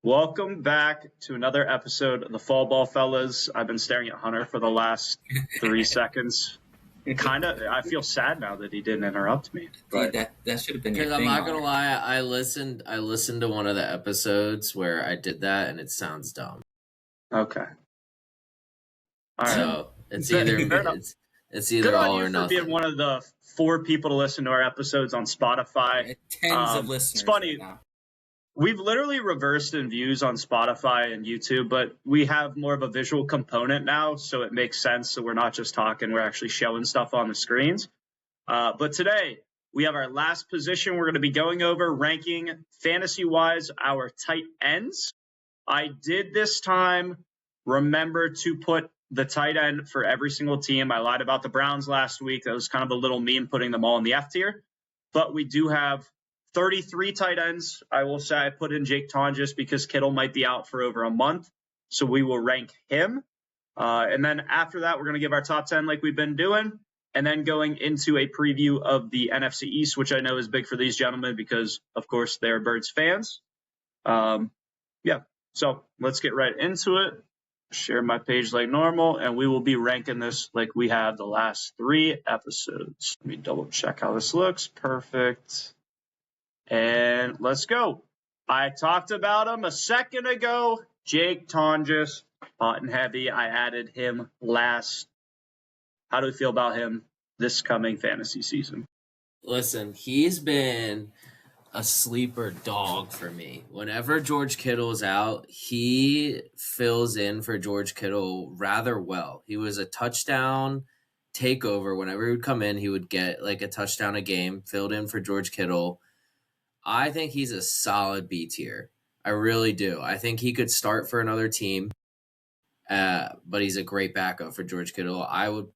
Welcome back to another episode of the Fall Ball Fellas. I've been staring at Hunter for the last 3 seconds. I feel sad now that he didn't interrupt me. Dude, that should have been your Because thing. I'm not gonna lie, I listened to one of the episodes where I did that, and it sounds dumb. Okay. All right. So it's either it's either Good on all you or for nothing. being one of the 4 people to listen to our episodes on Spotify. Tens of listeners. It's funny. Right now. We've literally reversed in views on Spotify and YouTube, but we have more of a visual component now, so it makes sense. So we're not just talking, we're actually showing stuff on the screens. But today, we have our last position. We're going to be going over ranking fantasy-wise our tight ends. I did this time remember to put the tight end for every single team. I lied about the Browns last week. That was kind of a little meme putting them all in the F tier. But we do have 33 tight ends. I will say I put in Jake Tonjes because Kittle might be out for over a month. So we will rank him. And then after that, we're going to give our top 10 like we've been doing. And then going into a preview of the NFC East, which I know is big for these gentlemen because, of course, they're Birds fans. So let's get right into it. Share my page like normal, and we will be ranking this like we have the last 3 episodes. Let me double check how this looks. Perfect. And let's go. I talked about him a second ago. Jake Tonjes, hot and heavy. I added him last. How do we feel about him this coming fantasy season? Listen, he's been a sleeper dog for me. Whenever George Kittle is out, he fills in for George Kittle rather well. He was a touchdown takeover. Whenever he would come in, he would get like a touchdown a game, filled in for George Kittle. I think he's a solid B tier. I really do. I think he could start for another team, but he's a great backup for George Kittle. I would,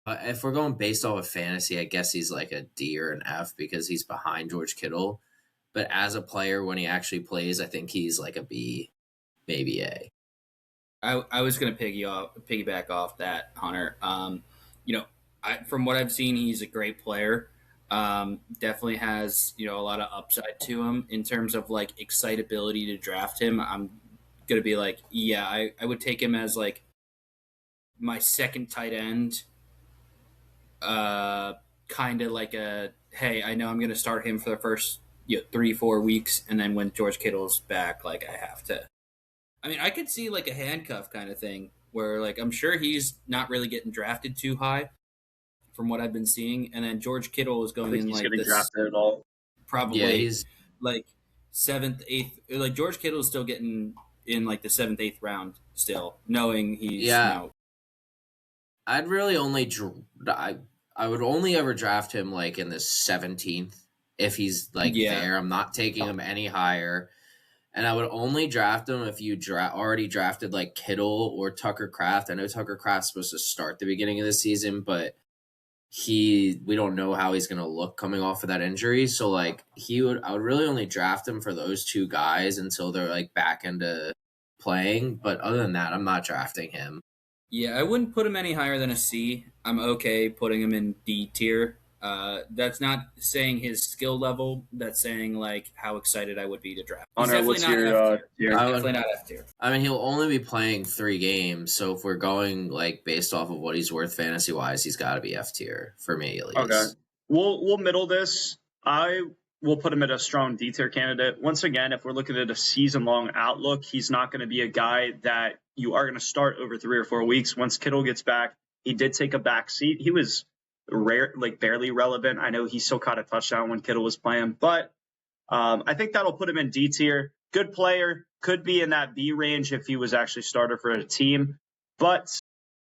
if we're going based off of fantasy, I guess he's like a D or an F because he's behind George Kittle. But as a player, when he actually plays, I think he's like a B, maybe A. I was going to piggyback off that, Hunter. From what I've seen, he's a great player. Definitely has, a lot of upside to him in terms of like excitability to draft him. I'm going to be like, yeah, I would take him as like my second tight end. Kind of like hey, I know I'm going to start him for the first 3-4 weeks, and then when George Kittle's back, like I have to. I mean, I could see like a handcuff kind of thing where like I'm sure he's not really getting drafted too high from what I've been seeing, and then George Kittle is going in like this drafted at all. Probably he's like 7th, 8th. Like George Kittle is still getting in like the 7th, 8th round still, knowing he's I'd really only I would only ever draft him like in the 17th if he's like there. I'm not taking him any higher. And I would only draft him if you already drafted like Kittle or Tucker Kraft. I know Tucker Kraft's supposed to start the beginning of the season, but we don't know how he's going to look coming off of that injury. So like I would really only draft him for those 2 guys until they're like back into playing. But other than that, I'm not drafting him. Yeah, I wouldn't put him any higher than a C. I'm okay putting him in D tier. That's not saying his skill level. That's saying like how excited I would be to draft. He's definitely not F tier. Definitely not F tier. I mean, he'll only be playing 3 games, so if we're going like based off of what he's worth fantasy wise, he's got to be F tier for me at least. Okay, we'll middle this. I will put him at a strong D tier candidate. Once again, if we're looking at a season long outlook, he's not going to be a guy that you are going to start over 3 or 4 weeks. Once Kittle gets back, he did take a back seat. He was barely relevant. I know he still caught a touchdown when Kittle was playing, but I think that'll put him in D tier. Good player, could be in that B range if he was actually starter for a team, but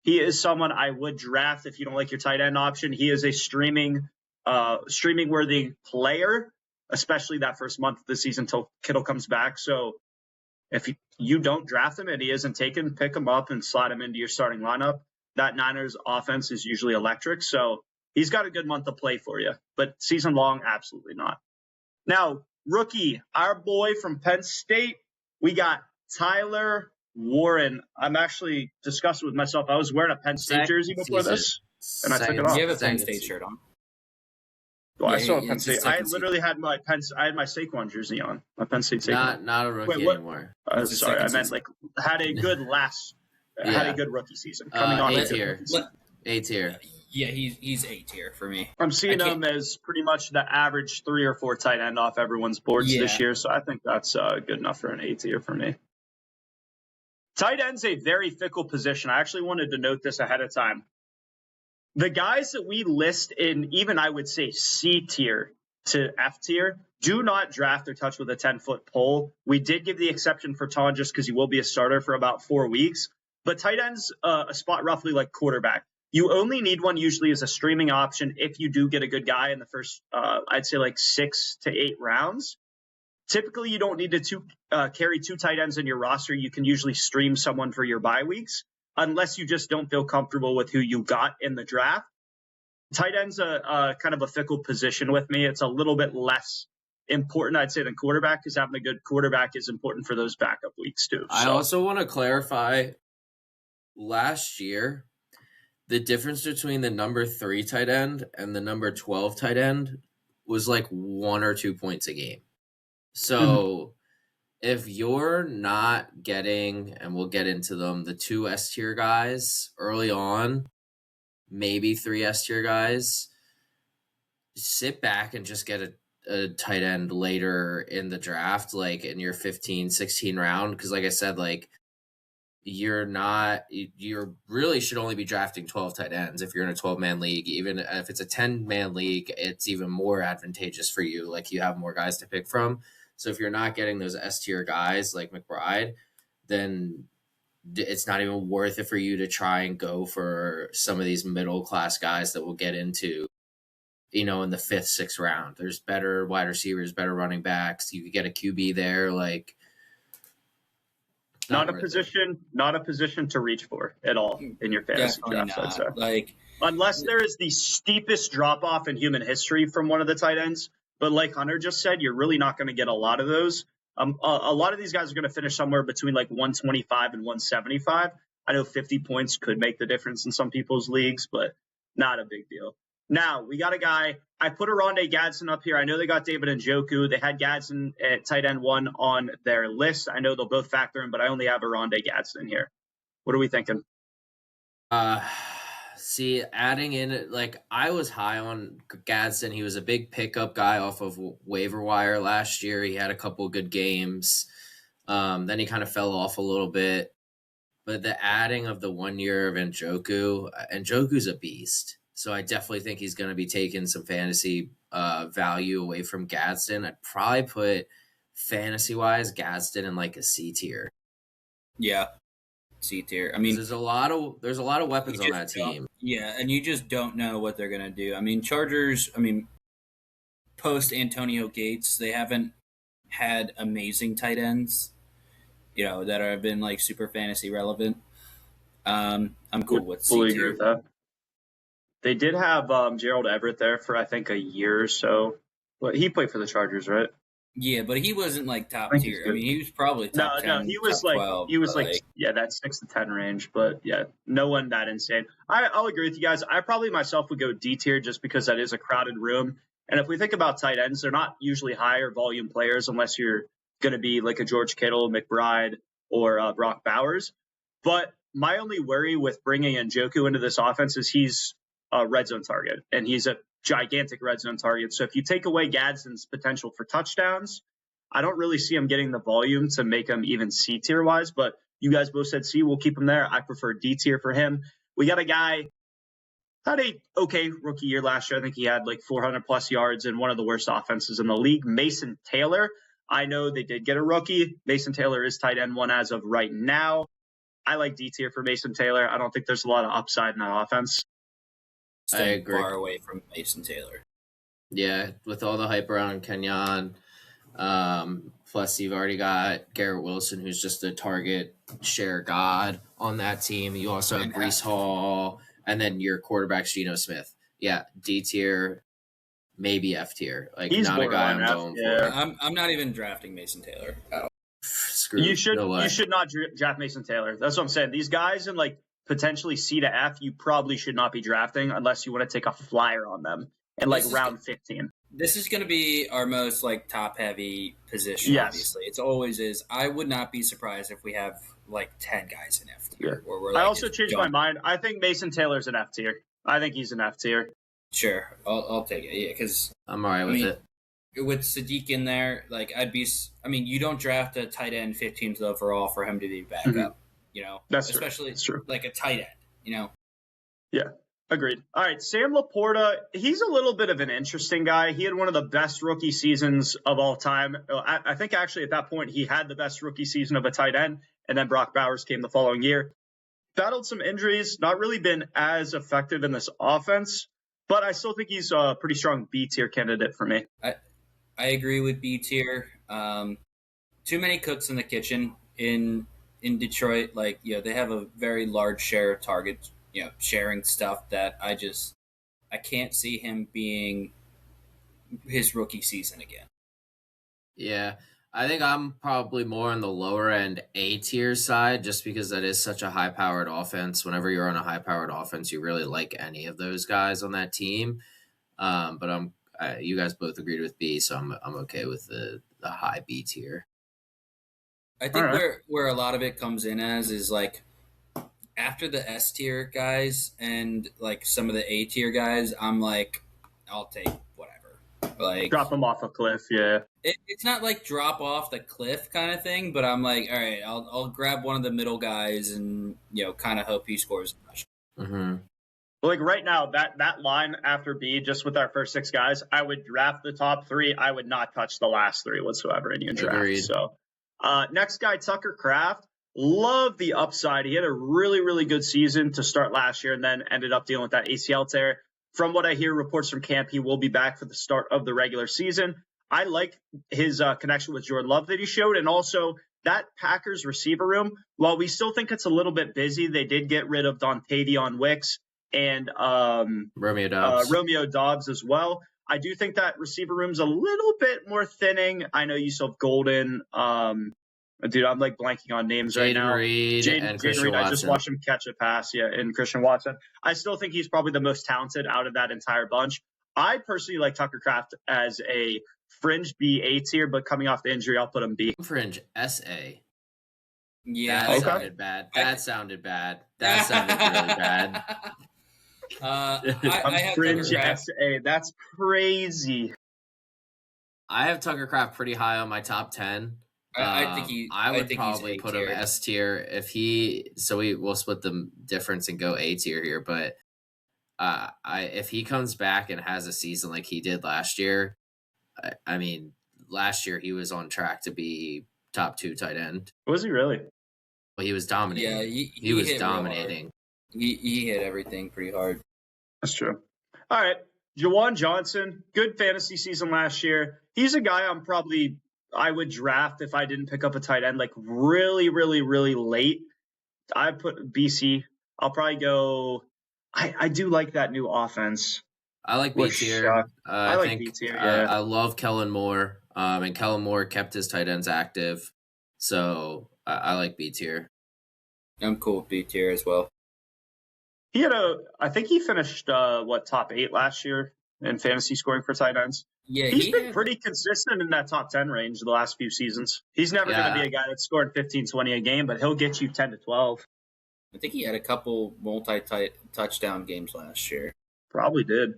he is someone I would draft if you don't like your tight end option. He is a streaming worthy player, especially that first month of the season until Kittle comes back. So if you don't draft him and he isn't taken, pick him up and slot him into your starting lineup. That Niners offense is usually electric, so he's got a good month to play for you. But season long, absolutely not. Now, rookie, our boy from Penn State, we got Tyler Warren. I'm actually discussing with myself. I was wearing a Penn State jersey before this, and I took it off. You have a Penn State shirt on. Well, I still have it's Penn his State. I second season. literally had my Saquon jersey on. My Penn State Saquon. Not a rookie Wait, what? anymore. It's his Sorry, I second meant season. like had a good had a good rookie season coming on. A to tier. rookie season. A tier. Yeah, he's A tier for me. I'm seeing him as pretty much the average 3 or 4 tight end off everyone's boards this year, so I think that's good enough for an A tier for me. Tight end's a very fickle position. I actually wanted to note this ahead of time. The guys that we list in even, I would say, C tier to F tier do not draft or touch with a 10-foot pole. We did give the exception for Ton just because he will be a starter for about 4 weeks. But tight end's a spot roughly like quarterback. You only need one usually as a streaming option if you do get a good guy in the first, I'd say like 6 to 8 rounds. Typically, you don't need to carry 2 tight ends in your roster. You can usually stream someone for your bye weeks, unless you just don't feel comfortable with who you got in the draft. Tight end's a kind of a fickle position with me. It's a little bit less important, I'd say, than quarterback, because having a good quarterback is important for those backup weeks too. I also want to clarify, last year, the difference between the number 3 tight end and the number 12 tight end was like 1 or 2 points a game. So if you're not getting, and we'll get into them, the 2 S tier guys early on, maybe 3 S tier guys, sit back and just get a tight end later in the draft, like in your 15, 16 round. Because like I said, like you really should only be drafting 12 tight ends if you're in a 12-man league. Even if it's a 10-man league, it's even more advantageous for you. Like you have more guys to pick from. So if you're not getting those S tier guys like McBride, then it's not even worth it for you to try and go for some of these middle class guys that we'll get into, in the 5th, 6th round. There's better wide receivers, better running backs. You could get a QB there. Like, not a position to reach for at all in your fantasy draft. I'd say. Like, unless there is the steepest drop off in human history from one of the tight ends. But like Hunter just said, you're really not going to get a lot of those. A lot of these guys are going to finish somewhere between like 125 and 175. I know 50 points could make the difference in some people's leagues, but not a big deal. Now, we got a guy. I put Rondé Gadsden up here. I know they got David Njoku. They had Gadsden at tight end 1 on their list. I know they'll both factor in, but I only have Rondé Gadsden here. What are we thinking? See, adding in, like, I was high on Gadsden. He was a big pickup guy off of waiver wire last year. He had a couple good games. Then he kind of fell off a little bit. But the adding of the 1 year of Njoku's a beast. So I definitely think he's going to be taking some fantasy value away from Gadsden. I'd probably put, fantasy-wise, Gadsden in like a C tier. Yeah. C tier. I mean, there's a lot of weapons on that team. Yeah, and you just don't know what they're gonna do. I mean, Chargers. Post Antonio Gates, they haven't had amazing tight ends, that have been like super fantasy relevant. I'm cool with C fully tier. agree with that. They did have Gerald Everett there for I think a year or so, but he played for the Chargers, right? Yeah, but he wasn't like top tier. I mean, he was probably top 10. No, he was top like 12, he was like that 6 to 10 range, but yeah, no one that insane. I'll agree with you guys. I probably myself would go D tier just because that is a crowded room. And if we think about tight ends, they're not usually higher volume players unless you're going to be like a George Kittle, McBride, or Brock Bowers. But my only worry with bringing Njoku into this offense is he's a red zone target, and he's a gigantic red zone target. So if you take away Gadsden's potential for touchdowns, I don't really see him getting the volume to make him even C tier wise, but you guys both said C. We'll keep him there. I prefer D tier for him. We got a guy had a okay rookie year last year. I think he had like 400 plus yards in one of the worst offenses in the league. Mason Taylor. I know they did get a rookie. Mason Taylor is tight end 1 as of right now. I like D tier for Mason Taylor. I don't think there's a lot of upside in that offense. I agree. Far away from Mason Taylor. Yeah, with all the hype around Kenyon. Plus, you've already got Garrett Wilson, who's just a target share god on that team. You also have Breece Hall, and then your quarterback's Geno Smith. Yeah, D tier, maybe F tier. Like, he's not a guy I'm going for. I'm not even drafting Mason Taylor. You should not draft Mason Taylor. That's what I'm saying. These guys in like potentially C to F, you probably should not be drafting unless you want to take a flyer on them in like round 15. this is going to be our most like top heavy position. Yes. Obviously, it's always is. I would not be surprised if we have like 10 guys in F tier. Yeah. Or we're I like also just changed my mind. I think Mason Taylor's an F tier. I think he's an F tier. Sure, I'll take it. Yeah, because I'm all right with it. With Sadiq in there, like I'd be. I mean, you don't draft a tight end 15th overall for him to be backup. You know, That's especially true. Like a tight end. You know. Yeah. Agreed. All right, Sam Laporta, he's a little bit of an interesting guy. He had one of the best rookie seasons of all time. I think actually at that point he had the best rookie season of a tight end, and then Brock Bowers came the following year. Battled some injuries, not really been as effective in this offense, but I still think he's a pretty strong B tier candidate for me. I agree with B tier. Too many cooks in the kitchen in Detroit. Like, they have a very large share of targets, sharing stuff that I can't see him being his rookie season again. Yeah, I think I'm probably more on the lower end A tier side, just because that is such a high powered offense. Whenever you're on a high powered offense, you really like any of those guys on that team. But you guys both agreed with B, so I'm okay with the high B tier. I think where a lot of it comes in as is like after the S tier guys and like some of the A tier guys, I'm like, I'll take whatever. Like drop them off a cliff, yeah. It's not like drop off the cliff kind of thing, but I'm like, all right, I'll grab one of the middle guys and kind of hope he scores a touchdown. Mm-hmm. Like right now, that line after B, just with our first 6 guys, I would draft the top 3. I would not touch the last 3 whatsoever in your draft. Agreed. So next guy, Tucker Kraft. Love the upside. He had a really, really good season to start last year and then ended up dealing with that ACL tear. From what I hear, reports from camp, he will be back for the start of the regular season. I like his connection with Jordan Love that he showed, and also that Packers receiver room. While we still think it's a little bit busy, they did get rid of Dontavion Wicks and Romeo Dobbs as well. I do think that receiver room's a little bit more thinning. I know you still have Golden. Dude, I'm like blanking on names right now. Jaden Reed. I just watched him catch a pass, and Christian Watson. I still think he's probably the most talented out of that entire bunch. I personally like Tucker Kraft as a fringe B A tier, but coming off the injury, I'll put him B. Fringe SA. Yeah, that sounded bad. That sounded really bad. I have fringe SA. That's crazy. I have Tucker Kraft pretty high on my top 10. I would probably put him S tier if he. So we'll split the difference and go A tier here. But if he comes back and has a season like he did last year, I mean, last year he was on track to be top 2 tight end. Was he really? Well, he was dominating. Yeah, he was dominating. He hit everything pretty hard. That's true. All right, Juwan Johnson, good fantasy season last year. He's a guy I would draft if I didn't pick up a tight end like really, really, really late. I put BC. I'll probably go. I do like that new offense. I like B tier. I like B tier. Yeah. I love Kellen Moore. And Kellen Moore kept his tight ends active, so I like B tier. I'm cool with B tier as well. He had I think he finished top 8 last year in fantasy scoring for tight ends. Yeah, he's been pretty consistent in that top 10 range the last few seasons. He's never going to be a guy that's scoring 15, 20 a game, but he'll get you 10 to 12. I think he had a couple multi-touchdown games last year. Probably did.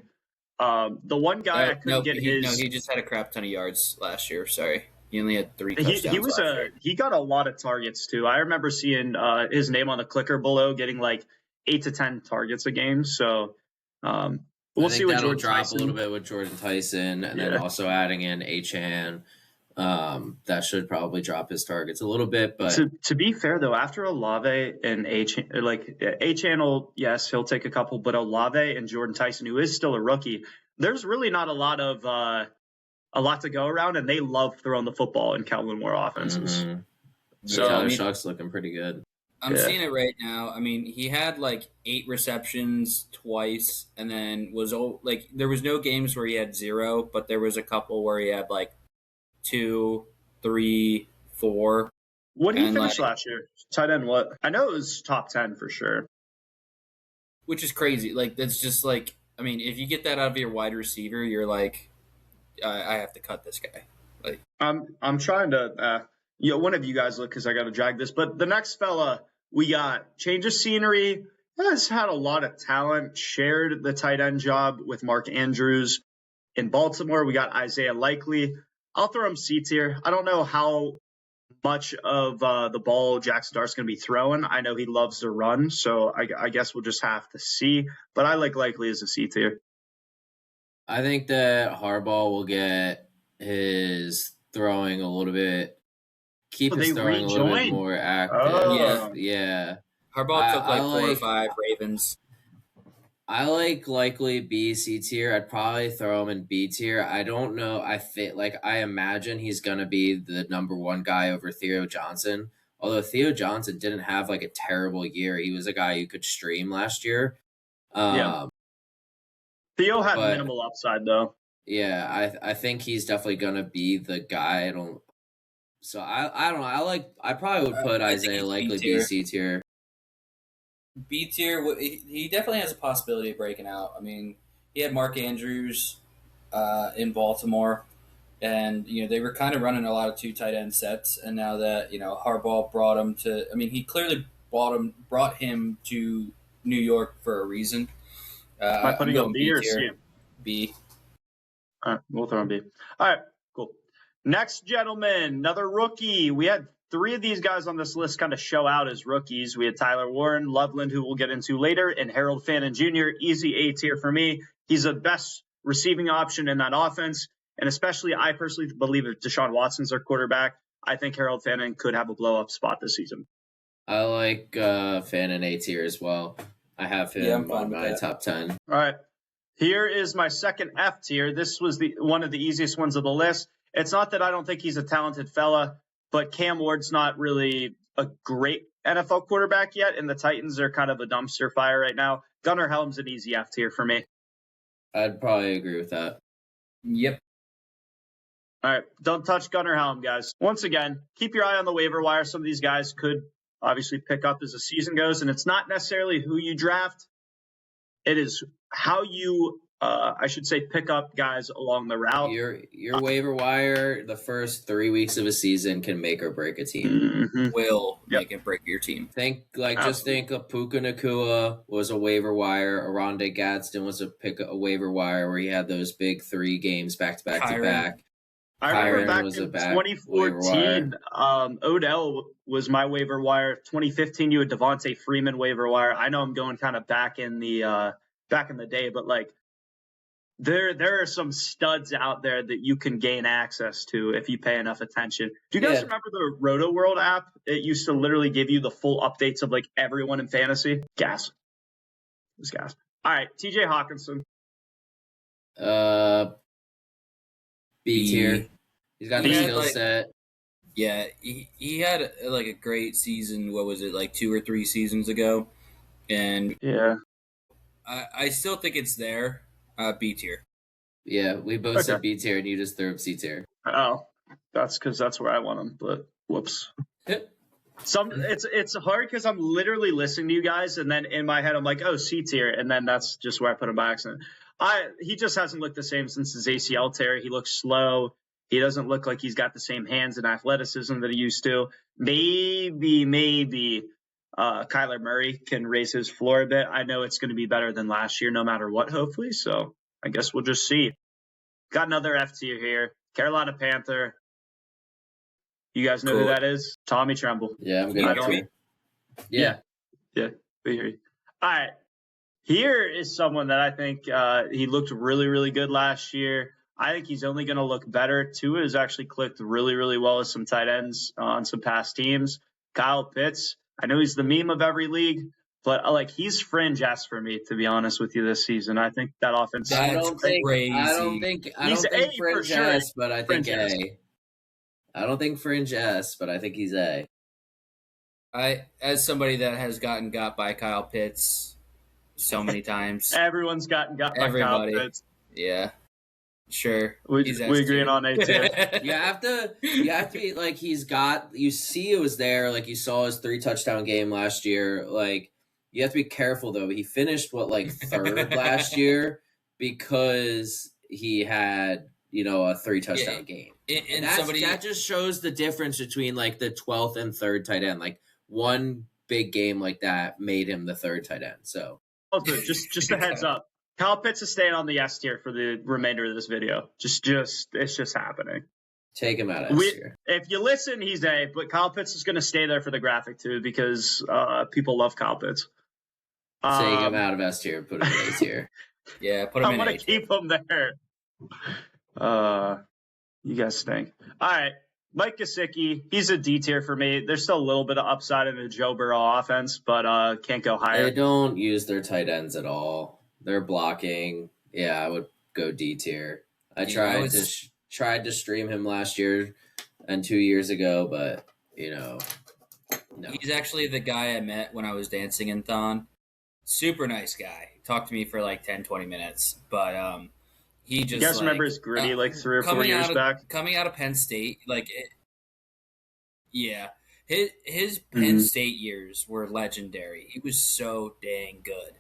The one guy I couldn't get his... No, he just had a crap ton of yards last year. Sorry. He only had 3 touchdowns He got a lot of targets, too. I remember seeing his name on the clicker below getting like 8 to 10 targets a game. So we'll see what Jordan drop a little bit with Jordan Tyson, and then also adding in Achane. That should probably drop his targets a little bit. But to be fair, though, after Olave and Achane will, yes, he'll take a couple, but Olave and Jordan Tyson, who is still a rookie, there's really not a lot to go around, and they love throwing the football in Kellen Moore offenses. Mm-hmm. So Shuck's looking pretty good. I'm seeing it right now. I mean, he had like 8 receptions twice, and then there was no games where he had 0, but there was a couple where he had like 2, 3, 4. What did he finish last year? Tight end what? I know it was top 10 for sure. Which is crazy. Like, that's just like, I mean, if you get that out of your wide receiver, you're like, I have to cut this guy. Like, I'm trying to, one of you guys look because I got to drag this. But the next fella we got, change of scenery, has had a lot of talent, shared the tight end job with Mark Andrews in Baltimore. We got Isaiah Likely. I'll throw him C tier. I don't know how much of the ball Jackson Dart's going to be throwing. I know he loves to run, so I guess we'll just have to see. But I like Likely as a C tier. I think that Harbaugh will get his throwing a little bit, keep his throwing a little bit more active. Oh. Yeah. Harbaugh took like 4 or 5 Ravens. I like Likely B, C tier. I'd probably throw him in B tier. I don't know. I imagine he's going to be the number 1 guy over Theo Johnson. Although Theo Johnson didn't have like a terrible year. He was a guy you could stream last year. Yeah. Theo had minimal upside though. Yeah, I think he's definitely going to be the guy. I don't know. I probably would put Isaiah Likely B, C tier. B tier, he definitely has a possibility of breaking out. I mean, he had Mark Andrews in Baltimore, and they were kind of running a lot of 2 tight end sets. And now that Harbaugh brought him to, I mean, he clearly brought him to New York for a reason. Am I putting him B or C? B. All right, we'll throw him B. All right, cool. Next gentleman, another rookie. We had 3 of these guys on this list kind of show out as rookies. We had Tyler Warren, Loveland, who we'll get into later, and Harold Fannin Jr. Easy A tier for me. He's the best receiving option in that offense, and especially I personally believe if Deshaun Watson's their quarterback, I think Harold Fannin could have a blow-up spot this season. I like Fannin A tier as well. I have him on my top 10. All right. Here is my second F tier. This was one of the easiest ones of the list. It's not that I don't think he's a talented fella, but Cam Ward's not really a great NFL quarterback yet, and the Titans are kind of a dumpster fire right now. Gunnar Helm's an easy F tier for me. I'd probably agree with that. Yep. All right. Don't touch Gunnar Helm, guys. Once again, keep your eye on the waiver wire. Some of these guys could obviously pick up as the season goes, and it's not necessarily who you draft. It is how you, I should say, pick up guys along the route. Your waiver wire, the first 3 weeks of a season can make or break a team. Mm-hmm. Will make and break your team. Just think of Puka Nacua was a waiver wire. Aronde Gadsden was a waiver wire where he had those big 3 games back to back to back. I remember back in 2014, Odell was my waiver wire. 2015, you had Devontae Freeman waiver wire. I know I'm going kind of back in the day, but like there are some studs out there that you can gain access to if you pay enough attention. Do you guys remember the Roto World app? It used to literally give you the full updates of like everyone in fantasy. Gas. It was gas. All right, TJ Hawkinson. B tier. He's got the skill set. Yeah, he had like a great season. What was it, like 2 or 3 seasons ago? And yeah, I still think it's there. B tier. Yeah, we both said B tier, and you just threw up C tier. Oh, that's because that's where I want him. But whoops. It's hard because I'm literally listening to you guys, and then in my head I'm like, oh, C tier, and then that's just where I put him by accident. He just hasn't looked the same since his ACL tear. He looks slow. He doesn't look like he's got the same hands and athleticism that he used to. Maybe Kyler Murray can raise his floor a bit. I know it's going to be better than last year no matter what, hopefully. So I guess we'll just see. Got another F tier here. Carolina Panther. You guys know who that is? Tommy Tremble. Yeah, I'm good. Yeah. We hear you. All right. Here is someone that I think he looked really, really good last year. I think he's only going to look better. Tua has actually clicked really, really well with some tight ends on some past teams. Kyle Pitts. I know he's the meme of every league, but he's fringe S for me, to be honest with you, this season. I think that offense. I don't think fringe S, but I think A. I don't think fringe S, but I think he's A. As somebody that has gotten got by Kyle Pitts so many times. Everyone's gotten got by Kyle Pitts. Yeah. Sure. We agreeing on A too. You have to be like, you see it was there, like you saw his 3 touchdown game last year. Like, you have to be careful though. He finished 3rd last year because he had a 3-touchdown game. And that just shows the difference between like the 12th and 3rd tight end. Like one big game like that made him the 3rd tight end. So also just a heads up. Kyle Pitts is staying on the S tier for the remainder of this video. It's just happening. Take him out of S tier. If you listen, he's A, but Kyle Pitts is going to stay there for the graphic too because people love Kyle Pitts. Take him out of S tier, put him in A tier. Yeah, put him in A tier. I want to keep him there. You guys stink. All right, Mike Gesicki, he's a D tier for me. There's still a little bit of upside in the Joe Burrow offense, but can't go higher. They don't use their tight ends at all. They're blocking. Yeah, I would go D tier. I tried to stream him last year and 2 years ago, but no. He's actually the guy I met when I was dancing in Thon. Super nice guy. Talked to me for like 10, 20 minutes, but he just. You guys remember his gritty 3 or 4 years back? Coming out of Penn State, his Penn State years were legendary. He was so dang good,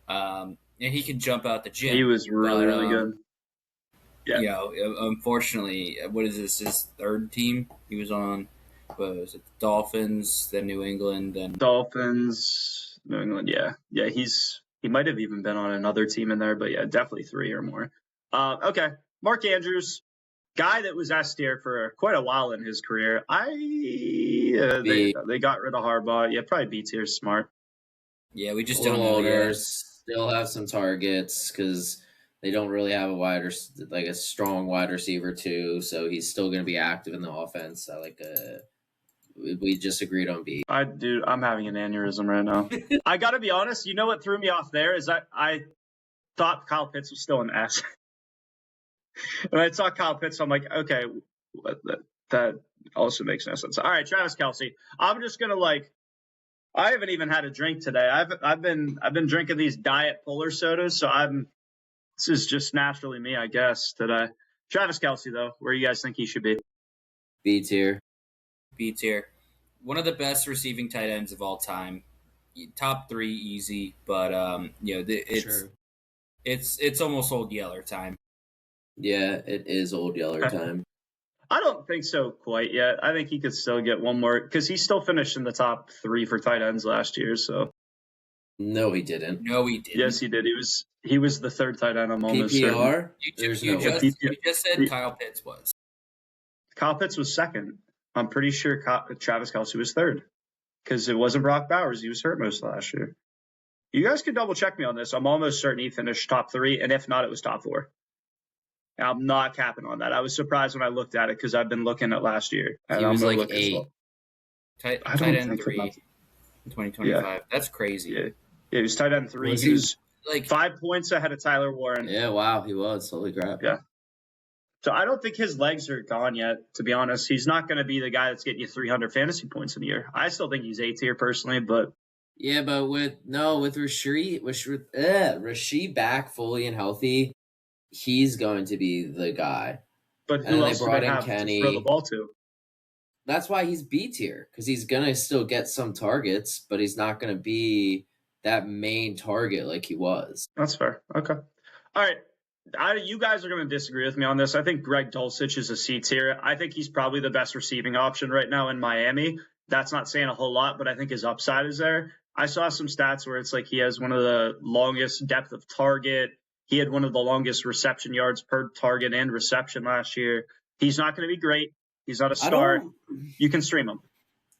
and he can jump out the gym. He was really good. Yeah. Unfortunately, what is this? His 3rd team? He was on. What was it? The Dolphins, then New England, then Dolphins, New England. Yeah. He might have even been on another team in there, but yeah, definitely 3 or more. Okay, Mark Andrews, guy that was S tier for quite a while in his career. They got rid of Harbaugh. Yeah, probably B tier. Smart. Yeah, we just don't know yet. Still have some targets because they don't really have a strong wide receiver too. So he's still going to be active in the offense. We just agreed on B. I'm having an aneurysm right now. I got to be honest. You know what threw me off there is I thought Kyle Pitts was still an S. When I saw Kyle Pitts, I'm like, okay, that also makes no sense. All right, Travis Kelce. I'm just gonna I haven't even had a drink today. I've been drinking these diet polar sodas, so this is just naturally me, I guess, today. Travis Kelce, though, where you guys think he should be? B tier. B tier. One of the best receiving tight ends of all time. Top 3 easy, but it's almost old Yeller time. Yeah, it is old Yeller time. I don't think so quite yet. I think he could still get one more because he still finished in the top 3 for tight ends last year. So no, he didn't. Yes, he did. He was the 3rd tight end. I'm almost PPR. You just said Kyle Pitts was. Kyle Pitts was 2nd. I'm pretty sure Travis Kelce was 3rd because it wasn't Brock Bowers. He was hurt most of last year. You guys can double check me on this. I'm almost certain he finished top 3, and if not, it was top 4. I'm not capping on that. I was surprised when I looked at it because I've been looking at last year. And he was like 8. Well. Tight end 3 in 2025. Yeah. That's crazy. Yeah, he was tight end 3. He was 5 points ahead of Tyler Warren. Yeah, wow, he was. Holy crap. Yeah. So I don't think his legs are gone yet, to be honest. He's not going to be the guy that's getting you 300 fantasy points in a year. I still think he's A tier personally, but. Yeah, but with Rashid back fully and healthy, he's going to be the guy. But who else brought in Kenny to throw the ball to? That's why he's B tier, because he's going to still get some targets, but he's not going to be that main target like he was. That's fair. Okay. All right. You guys are going to disagree with me on this. I think Greg Dulcich is a C tier. I think he's probably the best receiving option right now in Miami. That's not saying a whole lot, but I think his upside is there. I saw some stats where it's like he has one of the longest depth of target. He had one of the longest reception yards per target and reception last year. He's not going to be great. He's not a star. You can stream him.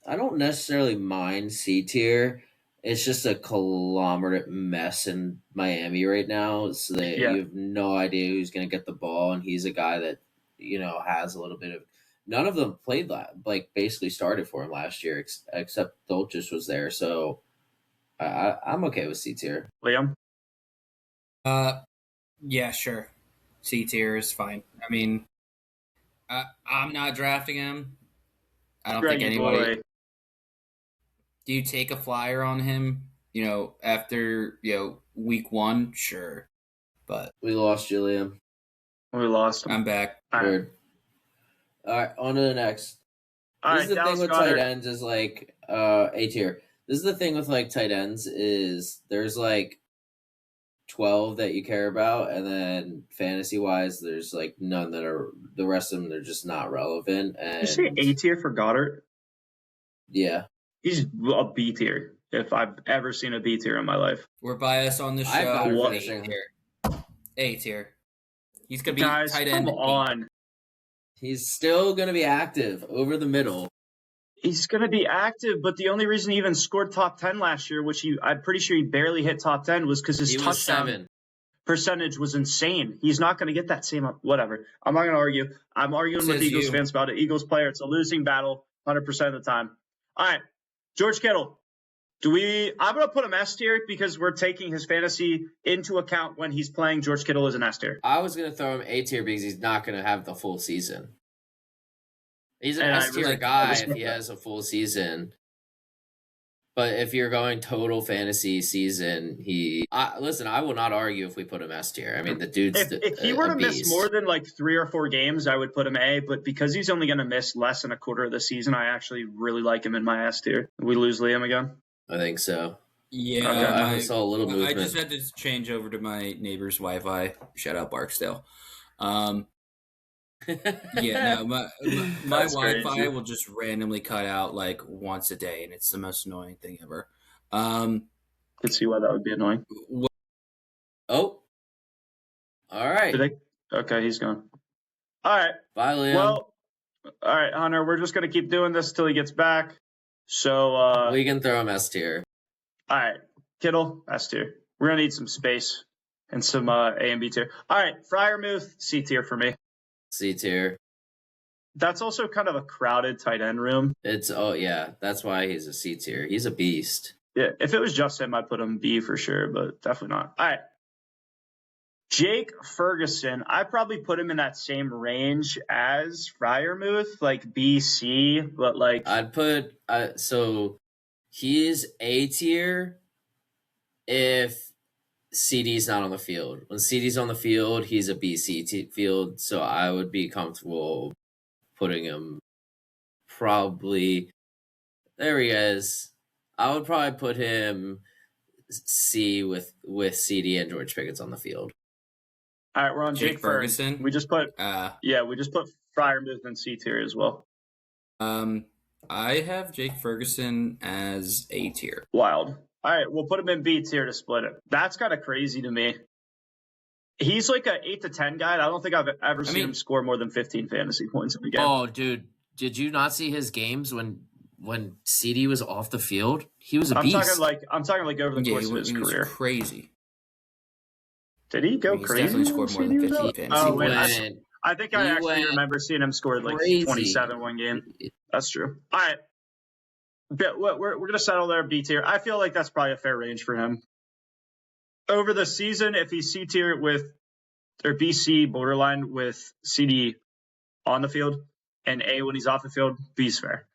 I don't necessarily mind C tier. It's just a conglomerate mess in Miami right now. So you have no idea who's going to get the ball. And he's a guy that, has a little bit of – none of them played basically started for him last year except Dolchich was there. So I'm okay with C tier. Liam? Yeah, sure. C tier is fine. I mean, I'm not drafting him. I don't think anybody. Do you take a flyer on him? After week 1, sure, but we lost Julian. We lost him. I'm back. Weird. All right, on to the next. This is the thing with tight ends is A tier. This is the thing with tight ends is there's 12 that you care about, and then fantasy wise, there's like none that are the rest of them. They're just not relevant. Did you say And A tier for Goddard? yeah, He's a B tier. If I've ever seen a B tier in my life. We're biased on the I've got show. it What? A finishing. tier. A tier. He's gonna be Guys, tight come end. on. He's still gonna be active over the middle. He's going to be active, but the only reason he even scored top 10 last year, which I'm pretty sure he barely hit top 10, was because his He was touchdown 7. percentage was insane. He's not going to get that same, whatever. I'm not going to argue. I'm arguing with Says Eagles you. fans about it. Eagles player, it's a losing battle 100% of the time. All right, George Kittle. I'm going to put him S tier because we're taking his fantasy into account when he's playing. George Kittle is an S tier. I was gonna throw him A tier because he's not gonna have the full season. He's an And I S tier really- guy I if respect he that. has a full season. But if you're going total fantasy season, listen. I will not argue if we put him S tier. I mean, the dude's If he were to miss beast. more than like 3 or 4 games, I would put him A. But because he's only going to miss less than a quarter of the season, I actually really like him in my S tier. We lose Liam again. I think so. Yeah, Okay. I my- saw a little movement. I just had to change over to my neighbor's Wi-Fi. Shout out Barksdale. Yeah, no, my That's Wi-Fi crazy. will just randomly cut out like once a day, and it's the most annoying thing ever. Could see why that would be annoying. Oh, all right. Did I? Okay, he's gone. All right. Bye, Liam. Well, all right, Hunter. We're just going to keep doing this till he gets back. So, we can throw him S tier. all right, Kittle, S tier. We're going to need some space and some A and B tier. All right, Freiermuth, C tier for me. C tier. That's also kind of a crowded tight end room. That's why he's a C tier. He's a beast. Yeah, if it was just him, I'd put him B for sure, but definitely not. All right. Jake Ferguson, I probably put him in that same range as Freiermuth, like B, C, but like I'd put so he's A tier if CD's not on the field. When CD's on the field, he's a BC field, so I would be comfortable putting him probably. There he is. I would probably put him C with CD and George Pickett's on the field. all right, we're on Jake Jake Ferguson. Ferguson. We just put Uh, we just put Freiermuth in C tier as well. I have Jake Ferguson as A tier. Wild. All right, we'll put him in B tier to split it. That's kind of crazy to me. He's like an 8 to 10 guy. I don't think I've ever seen him score more than 15 fantasy points in a game. Oh, dude, did you not see his games when CD was off the field? He was a beast. I'm talking like over the course of his he was career. crazy. Did he go He's crazy? definitely scored more than 15 fantasy Oh, points. wait, I think I He actually went remember seeing him score like crazy. 27 one game. That's true. All right. But we're going to settle there B tier. I feel like that's probably a fair range for him. Over the season, if he's C tier or BC borderline with CD on the field and A when he's off the field, B's fair.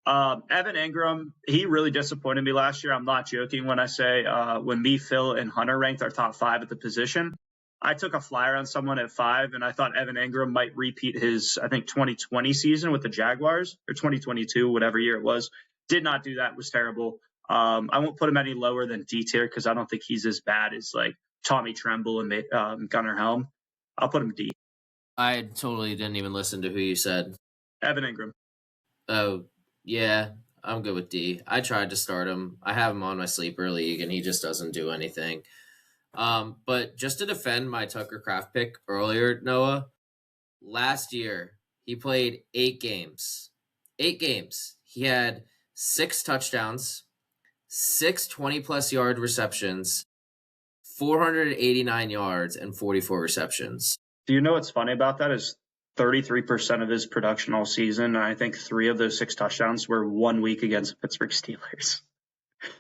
Evan Ingram, he really disappointed me last year. I'm not joking when I say when me, Phil, and Hunter ranked our top 5 at the position, I took a flyer on someone at 5, and I thought Evan Ingram might repeat his, I think, 2020 season with the Jaguars, or 2022, whatever year it was. Did not do that. Was terrible. I won't put him any lower than D tier because I don't think he's as bad as like Tommy Tremble and Gunnar Helm. I'll put him D. I totally didn't even listen to who you said. Evan Ingram. Oh, yeah, I'm good with D. I tried to start him. I have him on my sleeper league, and he just doesn't do anything. But just to defend my Tucker Craft pick earlier, Noah, last year he played 8 games. 8 games. He had 6 touchdowns, 6 20-plus yard receptions, 489 yards, and 44 receptions. Do you know what's funny about that is 33% of his production all season. I think 3 of those 6 touchdowns were 1 week against the Pittsburgh Steelers.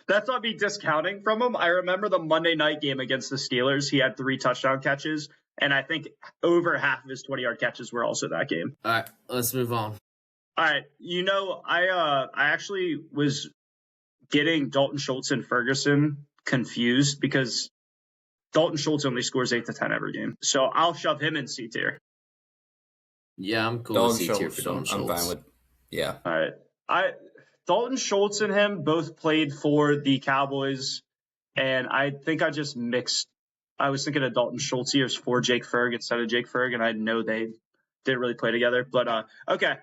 That's not me discounting from him. I remember the Monday night game against the Steelers. He had 3 touchdown catches, and I think over half of his 20-yard catches were also that game. All right, let's move on. All right. I actually was getting Dalton Schultz and Ferguson confused because Dalton Schultz only scores 8 to 10 every game. So I'll shove him in C tier. Yeah, I'm cool with C tier for Dalton Schultz. I'm fine with, yeah. All right. Dalton Schultz and him both played for the Cowboys, and I think I just mixed I was thinking of Dalton Schultz here for Jake Ferg instead of Jake Ferg, and I know they didn't really play together. But okay,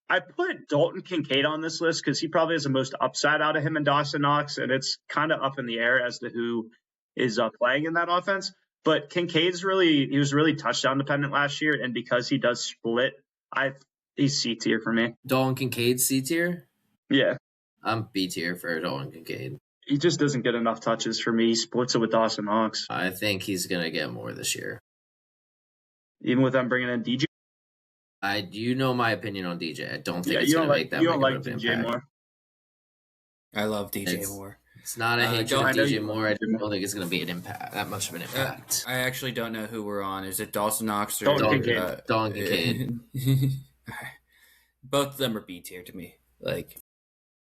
I put Dalton Kincaid on this list because he probably has the most upside out of him and Dawson Knox, and it's kind of up in the air as to who is playing in that offense. But Kincaid's he was really touchdown dependent last year, and because he does split, he's C tier for me. Dalton Kincaid C tier? Yeah. I'm B tier for Dalton Kincaid. He just doesn't get enough touches for me. He splits it with Dawson Knox. I think he's going to get more this year. Even with them bringing in DJ? You know my opinion on DJ. I don't think it's going to make that You don't like DJ DJ Moore? I love DJ Moore. It's not a hatred of DJ Moore. I don't think it's going to be that much of an impact. I actually don't know who we're on. Is it Dawson Knox or Dalton Kincaid? Dalton Kincaid. Both of them are B tier to me. Like,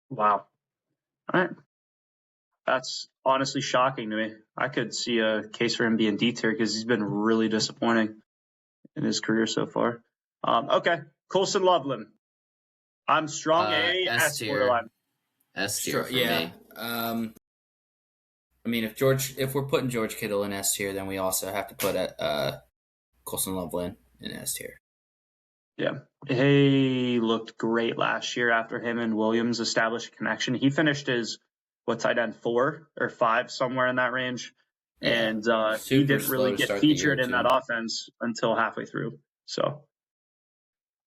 wow. All right. That's honestly shocking to me. I could see a case for him being D tier because he's been really disappointing in his career so far. Okay. Colson Loveland. I'm strong A, S tier. S tier for me. I mean, if we're putting George Kittle in S tier, then we also have to put Colson Loveland in S tier. Yeah, he looked great last year after him and Williams established a connection. He finished his tight end 4 or 5, somewhere in that range, and he didn't really get featured in that offense until halfway through. So.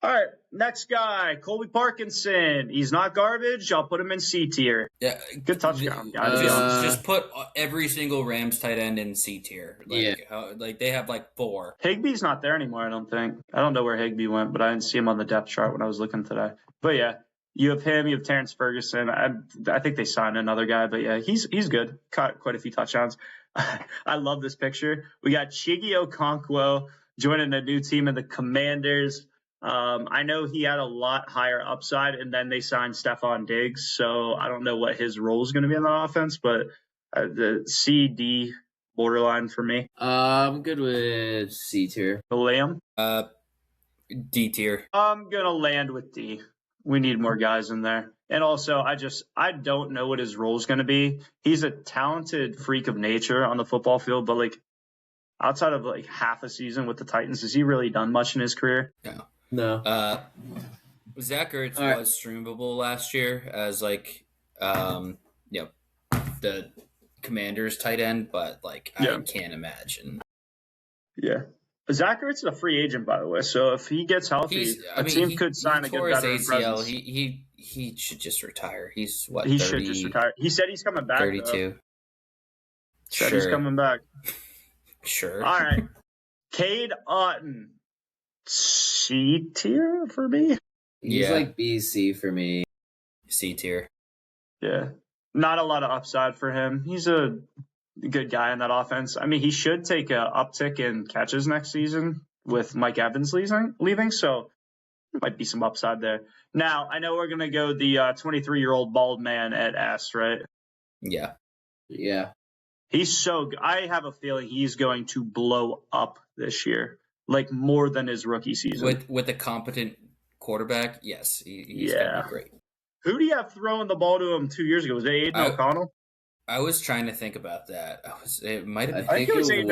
All right, next guy, Colby Parkinson. He's not garbage. I'll put him in C tier. Yeah, good touchdown. Just put every single Rams tight end in C tier. Like they have like 4. Higbee's not there anymore. I don't think. I don't know where Higbee went, but I didn't see him on the depth chart when I was looking today. But yeah, you have him. You have Terrence Ferguson. I think they signed another guy, but yeah, he's good. Caught quite a few touchdowns. I love this picture. We got Chiggy Okonkwo joining a new team in the Commanders. I know he had a lot higher upside, and then they signed Stephon Diggs, so I don't know what his role is going to be in the offense, but the C-D borderline for me. I'm good with C tier. Liam? D tier. I'm going to land with D. We need more guys in there. And also, I don't know what his role is going to be. He's a talented freak of nature on the football field, but like outside of like half a season with the Titans, has he really done much in his career? No. Zach Ertz was streamable last year as like, the Commanders tight end, but like I can't imagine. Yeah. Zach Ertz is a free agent, by the way. So if he gets healthy, a team could sign a good veteran presence. He should just retire. He's what? He should just retire. He said he's coming back. 32. Said he's coming back. Sure. All right. Cade Otton. C tier for me. He's like B, C for me. C tier. Yeah. Not a lot of upside for him. He's a good guy in that offense. I mean, he should take a uptick in catches next season with Mike Evans leaving, so there might be some upside there. Now, I know we're going to go the 23-year-old bald man at S, right? Yeah. Yeah. He's so good. I have a feeling he's going to blow up this year, like more than his rookie season. With a competent quarterback, yes, he's going to be great. Who do you have throwing the ball to him 2 years ago? Was it Aiden O'Connell? I was trying to think about that. It might have been. I think it was Aiden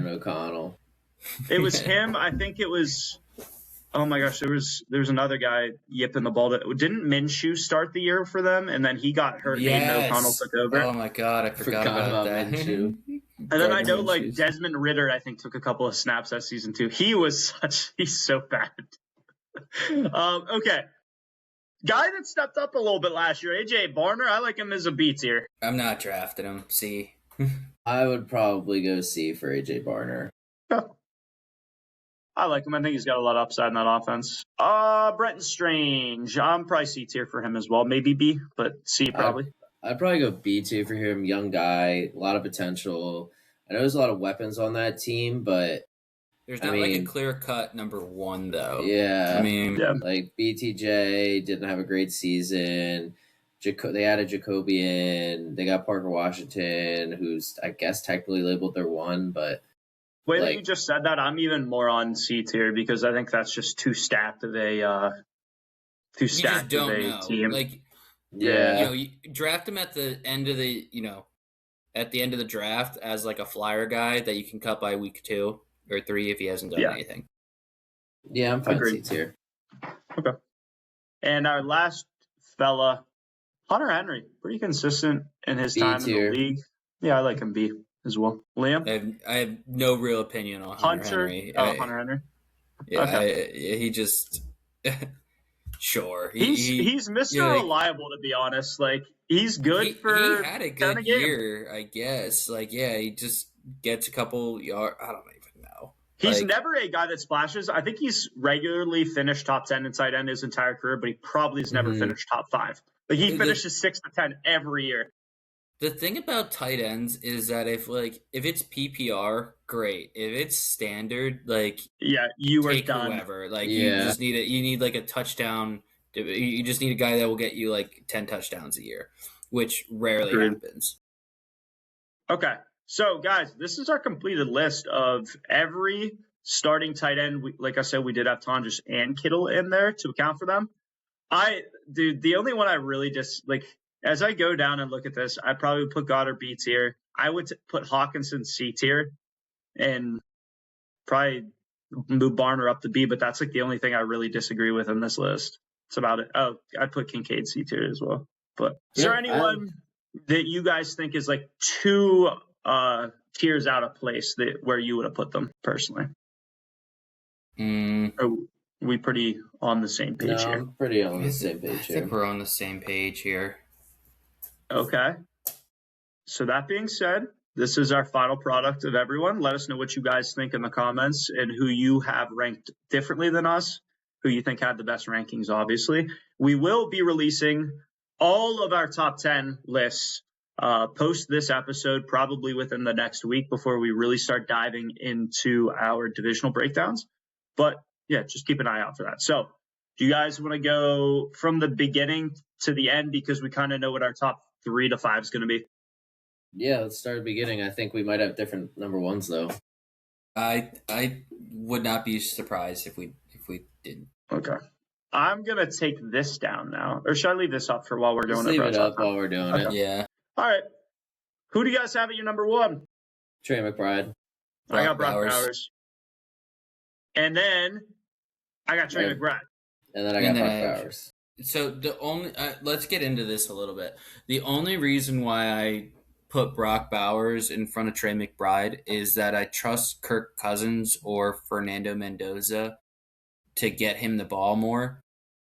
O'Connell. It was him. I think it was. Oh my gosh, there was another guy yipping the ball. Didn't Minshew start the year for them, and then he got hurt? Yes. Aiden O'Connell took over. Oh my god, I forgot about that. Minshew. And then I know like Desmond Ridder, I think, took a couple of snaps that season too. He's so bad. Okay. Guy that stepped up a little bit last year, AJ Barner. I like him as a B tier. I'm not drafting him. C. I would probably go C for AJ Barner. Yeah. I like him. I think he's got a lot of upside in that offense. Brenton Strange. I'm probably C tier for him as well. Maybe B, but C probably. I'd probably go B tier for him. Young guy, a lot of potential. I know there's a lot of weapons on that team, but there's not like a clear-cut number one, though. Yeah. I mean, like BTJ didn't have a great season. They added Jacoby in. They got Parker Washington, who's, I guess, technically labeled their one, but the way that you just said that, I'm even more on C tier because I think that's just too stacked of a team. Like, you draft him at the end of the, at the end of the draft as like a flyer guy that you can cut by week 2 or 3 if he hasn't done anything. Yeah, I'm fine Agreed. C tier. Okay. And our last fella, Hunter Henry, pretty consistent in his B time tier. in the league. Yeah, I like him B as well. Liam? I have no real opinion on Hunter Henry. Hunter Henry. Yeah, Okay. he just sure. He's Mr. Reliable, to be honest. Like, he's good for he had a good year, I guess. Like, yeah, he just gets a couple yards. I don't even know. He's never a guy that splashes. I think he's regularly finished top 10 in tight end his entire career, but he probably has never finished top 5. Like, he finishes 6 to 10 every year. The thing about tight ends is that if it's PPR, great. If it's standard, like, yeah, you are take done. Whoever. Like, you just need it. You need like a touchdown. You just need a guy that will get you like 10 touchdowns a year, which rarely happens. Okay. So, guys, this is our completed list of every starting tight end. Like I said, we did have Tonjes and Kittle in there to account for them. The only one I really just, like, as I go down and look at this, I'd probably put Goddard B tier. I would put Hawkinson C tier and probably move Barner up to B, but that's, like, the only thing I really disagree with in this list. That's about it. Oh, I'd put Kincaid C tier as well. But is there anyone that you guys think is, like, 2 tiers out of place where you would have put them personally? Are we pretty on the same page here? I'm pretty on the same page here. I think we're on the same page here. Okay. So that being said, this is our final product of everyone. Let us know what you guys think in the comments and who you have ranked differently than us, who you think had the best rankings, obviously. We will be releasing all of our top 10 lists post this episode probably within the next week before we really start diving into our divisional breakdowns. But yeah, just keep an eye out for that. So do you guys want to go from the beginning to the end because we kind of know what our top 3 to 5 is going to be? Yeah, let's start at the beginning. I think we might have different number ones though. I would not be surprised if we didn't. Okay. I'm going to take this down now. Or should I leave this up for while we're doing it? Leave it up while we're doing it. Yeah. All right. Who do you guys have at your number 1? Trey McBride. I got Brock Bowers. And then I got Trey McBride. And then I got Brock Bowers. So the only let's get into this a little bit. The only reason why I put Brock Bowers in front of Trey McBride is that I trust Kirk Cousins or Fernando Mendoza to get him the ball more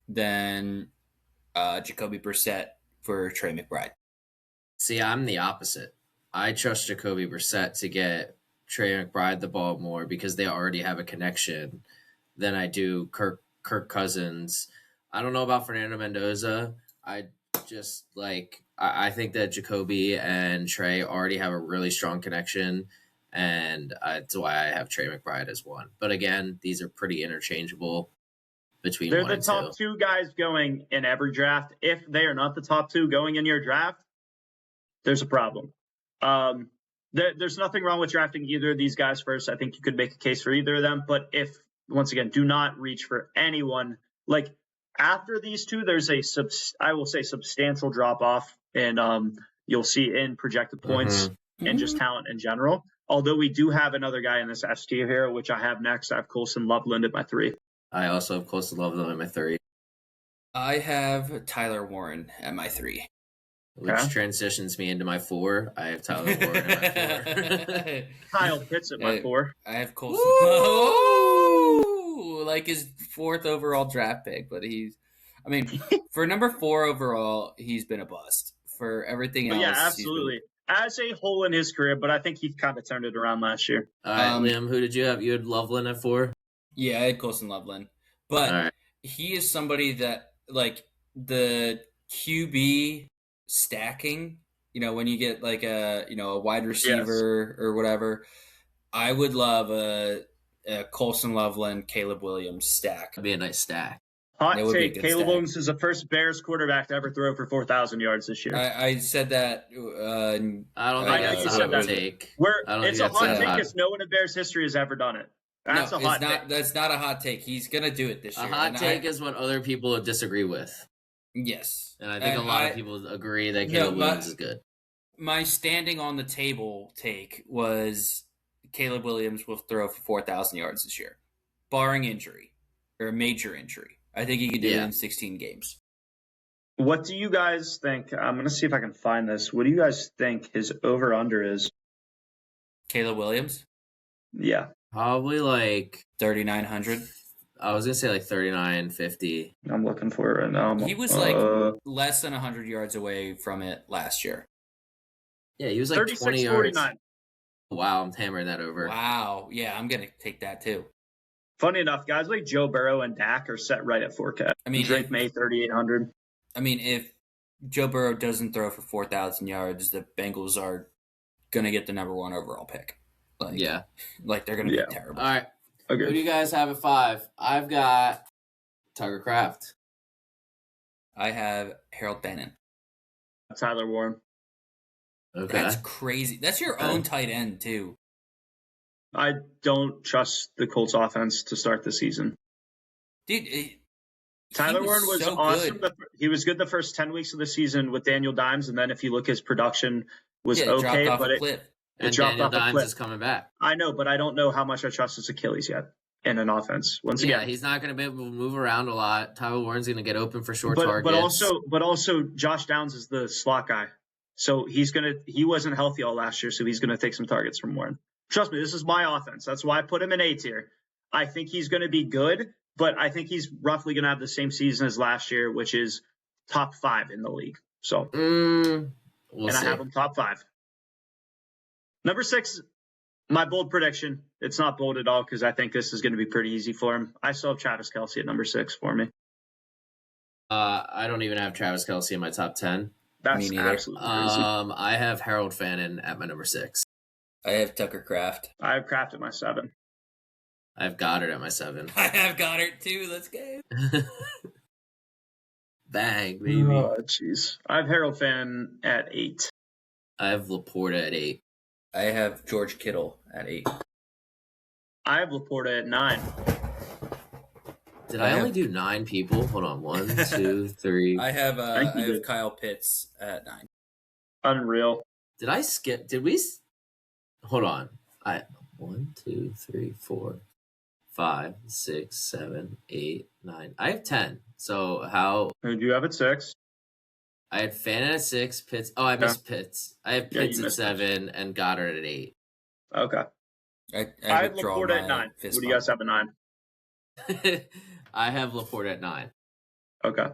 than Jacoby Brissett for Trey McBride. See, I'm the opposite. I trust Jacoby Brissett to get Trey McBride the ball more because they already have a connection than I do Kirk Cousins. I don't know about Fernando Mendoza. I just I think that Jacoby and Trey already have a really strong connection, and that's why I have Trey McBride as 1. But again, these are pretty interchangeable between 1 and 2. They're the top 2 guys going in every draft. If they are not the top 2 going in your draft, there's a problem. There's nothing wrong with drafting either of these guys first. I think you could make a case for either of them. But once again, do not reach for anyone. Like, after these 2, there's I will say substantial drop off, and you'll see in projected points and just talent in general. Although we do have another guy in this S tier here, which I have next. I have Colson Loveland at my 3. I also have Colson Loveland at my 3. I have Tyler Warren at my 3. Which transitions me into my 4. I have Tyler Warren at my 4. Kyle Pitts at my 4. I have Colson. Oh! Like his 4th overall draft pick, but for number 4 overall, he's been a bust. For everything else, yeah, absolutely. As a whole in his career, but I think he kind of turned it around last year. All right, Liam, who did you have? You had Loveland at 4? Yeah, I had Colson Loveland. But he is somebody that, like, the QB stacking, when you get like a wide receiver or whatever, I would love a Colson Loveland, Caleb Williams stack. That'd be a nice stack. Hot take, Caleb Williams is the first Bears quarterback to ever throw for 4,000 yards this year. I said that. I don't think that's a hot take. It's a hot take because no one in Bears history has ever done it. That's a hot take. That's not a hot take. He's going to do it this year. A hot take is what other people disagree with. Yes. And I think a lot of people agree that Caleb Williams is good. My standing on the table take was Caleb Williams will throw for 4,000 yards this year, barring injury or a major injury. I think he could do it in 16 games. What do you guys think? I'm going to see if I can find this. What do you guys think his over-under is? Caleb Williams? Yeah. Probably like 3,900. I was going to say like 3,950. I'm looking for it right now. He was less than 100 yards away from it last year. Yeah, he was like 20 yards. 49. Wow, I'm hammering that over. Wow. Yeah, I'm going to take that too. Funny enough, guys like Joe Burrow and Dak are set right at 4K. I mean, Drake May, 3,800. I mean, if Joe Burrow doesn't throw for 4,000 yards, the Bengals are going to get the number 1 overall pick. Like, yeah. Like, they're going to be terrible. All right. Okay. Who do you guys have at 5? I've got Tucker Kraft. I have Harold Bannon. Tyler Warren. Okay. That's crazy. That's your own tight end, too. I don't trust the Colts offense to start the season. Dude, Tyler Warren was so awesome. Good. He was good the first 10 weeks of the season with Daniel Dimes, and then if you look, his production was okay, dropped off but a cliff. It and dropped Daniel off a Dimes cliff. is coming back. I know, but I don't know how much I trust his Achilles yet in an offense. Once again, he's not going to be able to move around a lot. Tyler Warren's going to get open for short targets. But also, Josh Downs is the slot guy, so he wasn't healthy all last year, so he's gonna take some targets from Warren. Trust me, this is my offense. That's why I put him in A tier. I think he's going to be good, but I think he's roughly going to have the same season as last year, which is top 5 in the league. So, we'll see. I have him top 5. Number 6, my bold prediction. It's not bold at all because I think this is going to be pretty easy for him. I still have Travis Kelce at number 6 for me. I don't even have Travis Kelce in my top 10. That's absolutely crazy. I have Harold Fannin at my number 6. I have Tucker Kraft. I have Kraft at my 7. I have Goddard at my 7. I have Goddard too. Let's go. Bang, baby. Oh, jeez. I have Harold Fannin at 8. I have Laporta at 8. I have George Kittle at 8. I have Laporta at 9. Did I only do 9 people? Hold on. 1, 2, 3. I have Kyle Pitts at 9. Unreal. Did I skip? Did we? Hold on. 1, 2, 3, 4, 5, 6, 7, 8, 9. I have 10. So how? Who do you have at 6? I had Fannin at 6. Pitts. Oh, I missed Pitts. I have Pitts at 7 and Goddard at 8. Okay. I have Laporta at 9. What do you guys have at 9? I have Laporta at 9. Okay.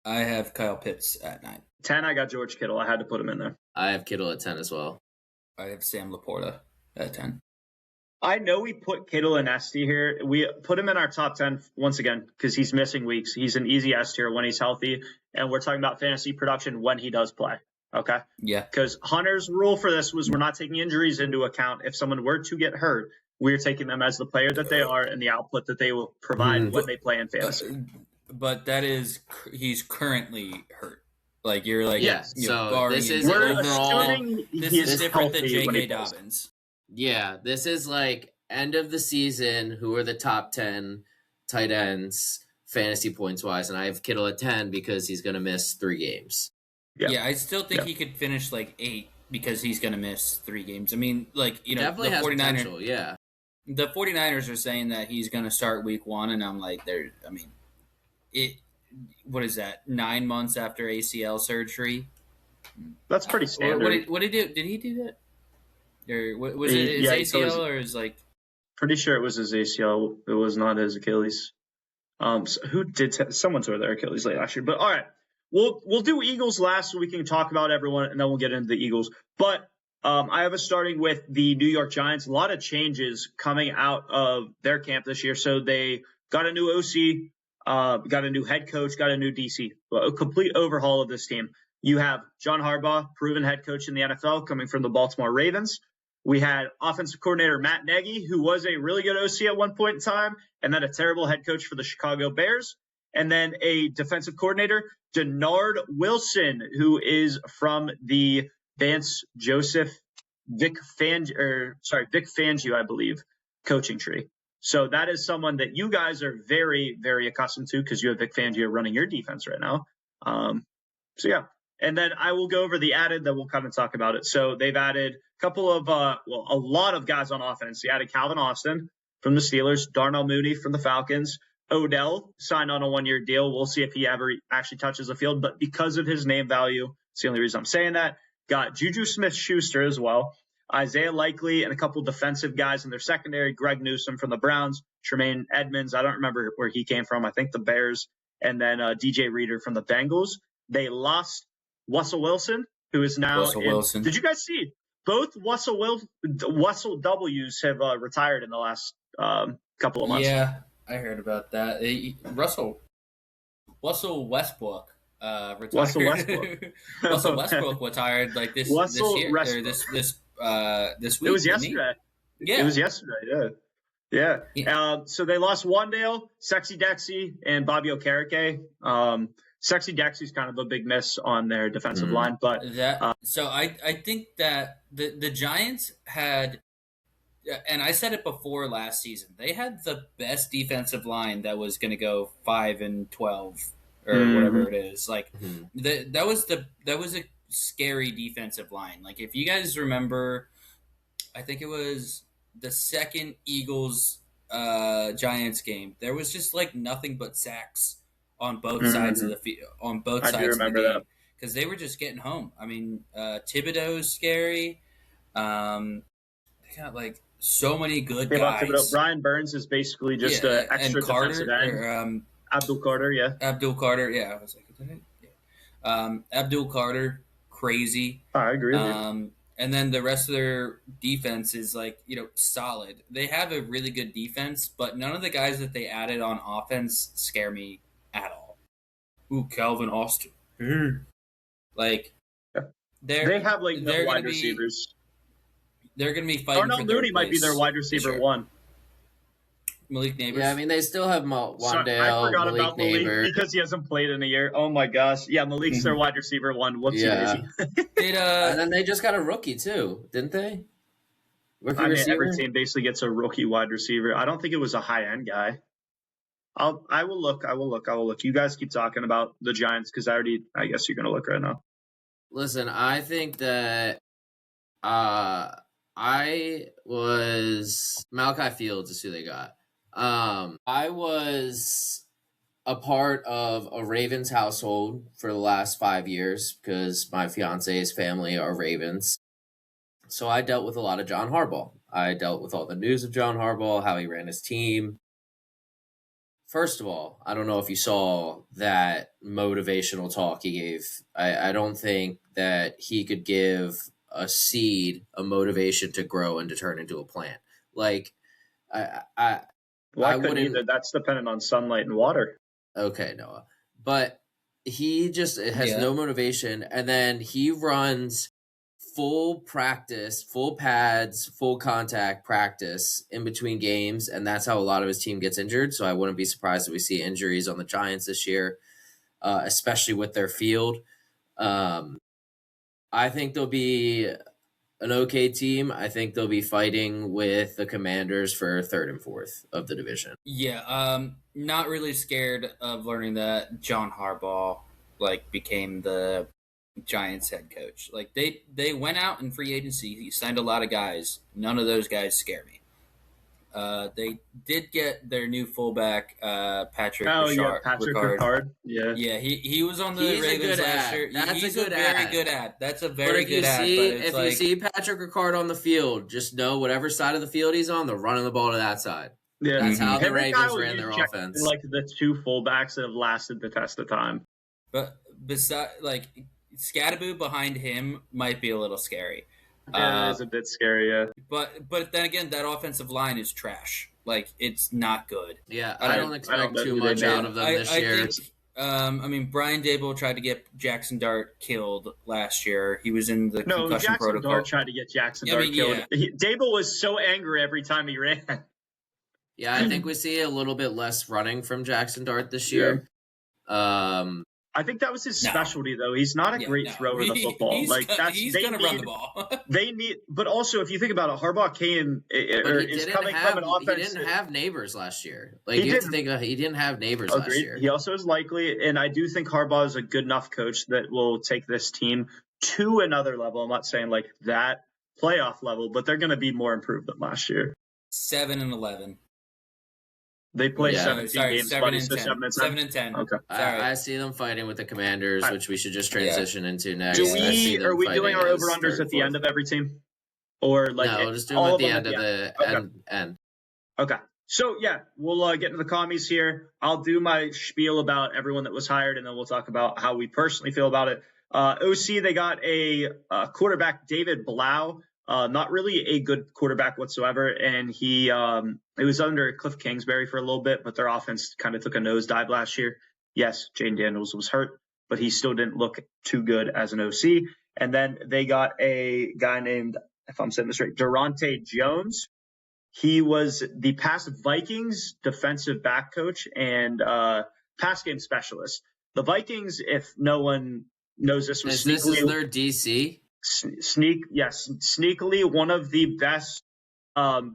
I have Kyle Pitts at 9. 10, I got George Kittle. I had to put him in there. I have Kittle at 10 as well. I have Sam Laporta at 10. I know we put Kittle in S tier here. We put him in our top 10 once again because he's missing weeks. He's an easy S tier when he's healthy, and we're talking about fantasy production when he does play. Okay? Yeah. Because Hunter's rule for this was we're not taking injuries into account. If someone were to get hurt, we're taking them as the player that they are and the output that they will provide when they play in fantasy. But that is, he's currently hurt. Like, you're like, so this is overall. This is different than J.K. Dobbins. Yeah, this is like end of the season. Who are the top 10 tight ends fantasy points wise? And I have Kittle at 10 because he's going to miss 3 games. Yeah, I still think he could finish like 8 because he's going to miss 3 games. I mean, like, you know, definitely the has 49ers, potential, yeah. The 49ers are saying that he's going to start week 1, and I'm like, what is that? 9 months after ACL surgery? That's pretty standard. What did he do? Did he do that? Or was it his ACL or his like? Pretty sure it was his ACL. It was not his Achilles. So who did? Someone tore their Achilles late last year. But all right, we'll do Eagles last, so we can talk about everyone, and then we'll get into the Eagles. But I have us starting with the New York Giants. A lot of changes coming out of their camp this year. So they got a new OC, got a new head coach, got a new DC. A complete overhaul of this team. You have John Harbaugh, proven head coach in the NFL, coming from the Baltimore Ravens. We had offensive coordinator Matt Nagy, who was a really good OC at one point in time, and then a terrible head coach for the Chicago Bears. And then a defensive coordinator, Denard Wilson, who is from the Vance Joseph Vic Fangio, I believe, coaching tree. So that is someone that you guys are very, very accustomed to because you have Vic Fangio running your defense right now. So yeah, And then I will go over the added, then we'll kind of talk about it. So they've added a couple of, a lot of guys on offense. They added Calvin Austin from the Steelers, Darnell Mooney from the Falcons, Odell signed on a 1-year deal. We'll see if he ever actually touches the field, but because of his name value, it's the only reason I'm saying that. Got Juju Smith-Schuster as well, Isaiah Likely, and a couple defensive guys in their secondary, Greg Newsome from the Browns, Tremaine Edmonds, I don't remember where he came from, I think the Bears, and then DJ Reader from the Bengals. They lost Russell Wilson, who is now Wilson. Did you guys see both Russell W's have retired in the last couple of months? Yeah, I heard about that. Russell Westbrook retired. Russell Westbrook. Russell Westbrook retired like this year or this week. It was yesterday. Yeah, it was yesterday. Yeah. So they lost Wandale, Sexy Dexy, and Bobby Okereke. Sexy Dexy's kind of a big miss on their defensive line, but so I think that the Giants had, and I said it before last season, they had the best defensive line that was going to go 5-12 or whatever it is. Like that was a scary defensive line. Like if you guys remember, I think it was the second Eagles Giants game. There was just like nothing but sacks on both sides of the field, on both sides of the game, because they were just getting home. I mean, Thibodeau's scary. They got like so many good guys. Brian Burns is basically just an extra defensive end. Abdul Carter, yeah. Abdul Carter, yeah. I was like, Abdul Carter, crazy. I agree with you. And then the rest of their defense is like, solid. They have a really good defense, but none of the guys that they added on offense scare me at all. Ooh, Calvin Austin. Like, they have like no wide receivers. They're going to be fighting. Darnell Mooney might be their wide receiver one. Malik Neighbors. Yeah, I mean they still have Wandale. I forgot Malik about Neighbors. Malik because he hasn't played in a year. Oh my gosh, yeah, Malik's their wide receiver one. Whoopsie daisy. And then they just got a rookie too, didn't they? Every team basically gets a rookie wide receiver. I don't think it was a high end guy. I will look. You guys keep talking about the Giants because I guess you're gonna look right now. Listen, I think that Malachi Fields is who they got. I was a part of a Ravens household for the last 5 years because my fiance's family are Ravens. So I dealt with a lot of John Harbaugh. I dealt with all the news of John Harbaugh, how he ran his team. First of all, I don't know if you saw that motivational talk he gave. I don't think that he could give a seed a motivation to grow and to turn into a plant. Like, I couldn't either. That's dependent on sunlight and water. Okay, Noah. But he just has no motivation, and then he runs full practice, full pads, full contact practice in between games, and that's how a lot of his team gets injured. So I wouldn't be surprised if we see injuries on the Giants this year, especially with their field. I think they'll be an okay team. I think they'll be fighting with the Commanders for 3rd and 4th of the division. Yeah, not really scared of learning that John Harbaugh became the Giants head coach. Like they went out in free agency. He signed a lot of guys. None of those guys scare me. They did get their new fullback, Patrick Ricard. Yeah, he was on the Ravens last year. That's a very good ad. That's a very good ad. If you see Patrick Ricard on the field, just know whatever side of the field he's on, they're running the ball to that side. Yeah, that's how the Ravens ran their offense. Like the two fullbacks that have lasted the test of time. But besides, Scatterboo behind him might be a little scary. Yeah, it's a bit scary, yeah. But then again, that offensive line is trash. It's not good. Yeah, I don't expect too much out of them this year. Brian Dable tried to get Jackson Dart killed last year. He was in the concussion protocol. Jackson Dart tried to get Jackson Dart killed. Yeah. Dable was so angry every time he ran. Yeah, I think we see a little bit less running from Jackson Dart this year. I I think that was his No. specialty, though. He's not a great thrower of the football. He's Like he's gonna run the ball. They need, but also if you think about it, Harbaugh came But is coming from an offense. He didn't have Neighbors last year. Like He you have to didn't. think about, he didn't have Neighbors last Agreed. year. He also is likely, and I do think Harbaugh is a good enough coach that will take this team to another level. I'm not saying like that playoff level, but they're going to be more improved than last year. 7-11. They play Yeah. 17 Sorry, games. 7 buddy, and so 10. 7 and 10. 7 and 10. Okay. Sorry. I see them fighting with the Commanders, I- which we should just transition into next. Do I see we them are we doing fighting our as over unders third, at the end fourth. of every team, or like No, we'll just do all them at of the them end of the Okay. end. Okay. So, yeah, we'll get into the commies here. I'll do my spiel about everyone that was hired, and then we'll talk about how we personally feel about it. OC, they got a quarterback, David Blau. Not really a good quarterback whatsoever, and it was under Cliff Kingsbury for a little bit, but their offense kind of took a nosedive last year. Yes, Jane Daniels was hurt, but he still didn't look too good as an OC. And then they got a guy named, if I'm saying this right, Durante Jones. He was the past Vikings defensive back coach and pass game specialist. The Vikings, if no one knows this, was This is their DC. sneakily one of the best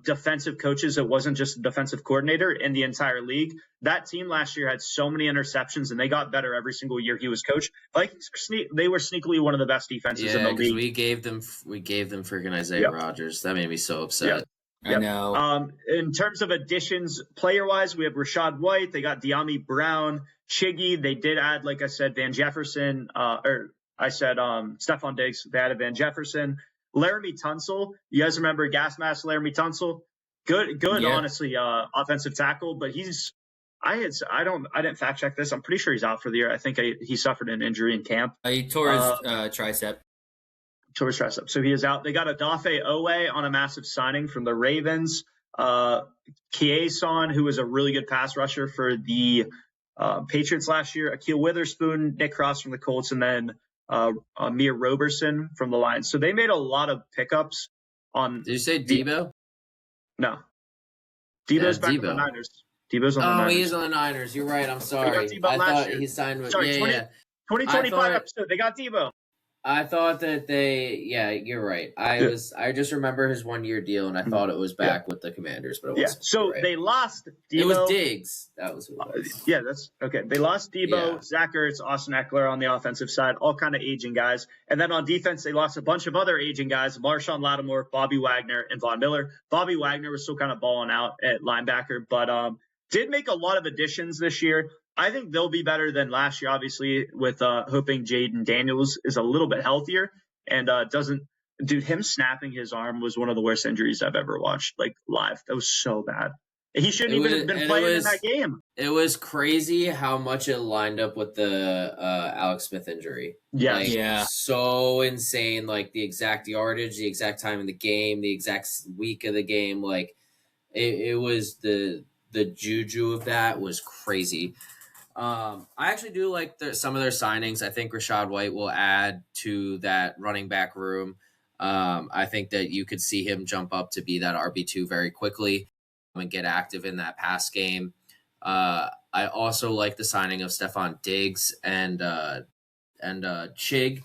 defensive coaches. It wasn't just a defensive coordinator in the entire league. That team last year had so many interceptions, and they got better every single year he was coach. Vikings they were sneakily one of the best defenses in the Yeah, because league. we gave them freaking Isaiah Rodgers. That made me so upset. I know. In terms of additions, player-wise, we have Rashad White. They got De'Ami Brown, Chiggy. They did add, like I said, Van Jefferson. Stephon Diggs. They added Van Jefferson. Laramie Tunsil. You guys remember gas mask Laramie Tunsil? Good, Yeah. honestly, offensive tackle. But I didn't fact check this. I'm pretty sure he's out for the year. I think he suffered an injury in camp. He tore his tricep. Towards tricep. So he is out. They got Adafe Owe on a massive signing from the Ravens. Kieson, who was a really good pass rusher for the Patriots last year. Akil Witherspoon, Nick Cross from the Colts, and then Amir Roberson from the Lions. So they made a lot of pickups on. Did you say Debo? No. Debo's back Debo. with the Niners. Debo's on the Oh, Niners. he is on the Niners. You're right. I'm sorry. They got Debo I last thought year. he signed with. Sorry, Yeah. 2025 episode. They got Debo. I thought that you're right. I just remember his 1 year deal, and I thought it was back with the Commanders, but it wasn't. So right. they lost Debo. It was Diggs. That was who it was. Yeah, that's okay. They lost Debo, Yeah. Zach Ertz, Austin Eckler on the offensive side, all kind of aging guys. And then on defense, they lost a bunch of other aging guys, Marshawn Lattimore, Bobby Wagner, and Von Miller. Bobby Wagner was still kind of balling out at linebacker, but did make a lot of additions this year. I think they'll be better than last year, obviously, with hoping Jaden Daniels is a little bit healthier and him snapping his arm was one of the worst injuries I've ever watched, like live. That was so bad. He shouldn't even have been playing in that game. It was crazy how much it lined up with the Alex Smith injury. Yeah. So insane. Like the exact yardage, the exact time in the game, the exact week of the game. Like it was the juju of that was crazy. I actually do like some of their signings. I think Rashad White will add to that running back room. I think that you could see him jump up to be that RB2 very quickly and get active in that pass game. I also like the signing of Stephon Diggs and Chig.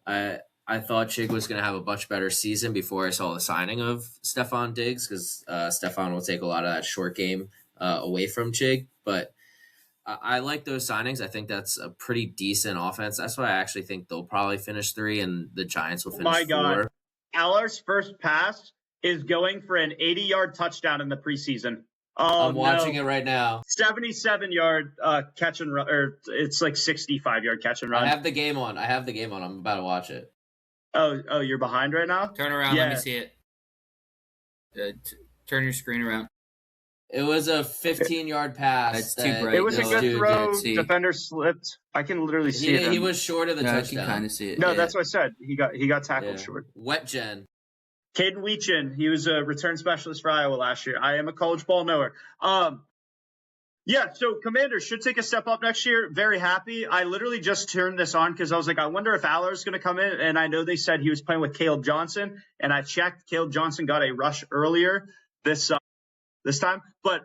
I thought Chig was going to have a much better season before I saw the signing of Stephon Diggs because Stephon will take a lot of that short game away from Chig. But I like those signings. I think that's a pretty decent offense. That's why I actually think they'll probably finish 3 and the Giants will finish 4. My God. Aller's first pass is going for an 80-yard touchdown in the preseason. Oh, I'm watching it right now. 77-yard catch and run, or it's like 65-yard catch and run. I have the game on. I'm about to watch it. Oh, you're behind right now? Turn around. Let me see it. Turn your screen around. It was a 15-yard pass. That's too bright. It was a good throw. See. Defender slipped. I can literally see it. He was short of the touchdown. I can kind of see it. No, that's what I said. He got tackled short. Wet Jen. Caden Weechin, he was a return specialist for Iowa last year. I am a college ball knower. So Commanders should take a step up next year. Very happy. I literally just turned this on because I was like, I wonder if Aller's going to come in. And I know they said he was playing with Caleb Johnson. And I checked. Caleb Johnson got a rush earlier this time. But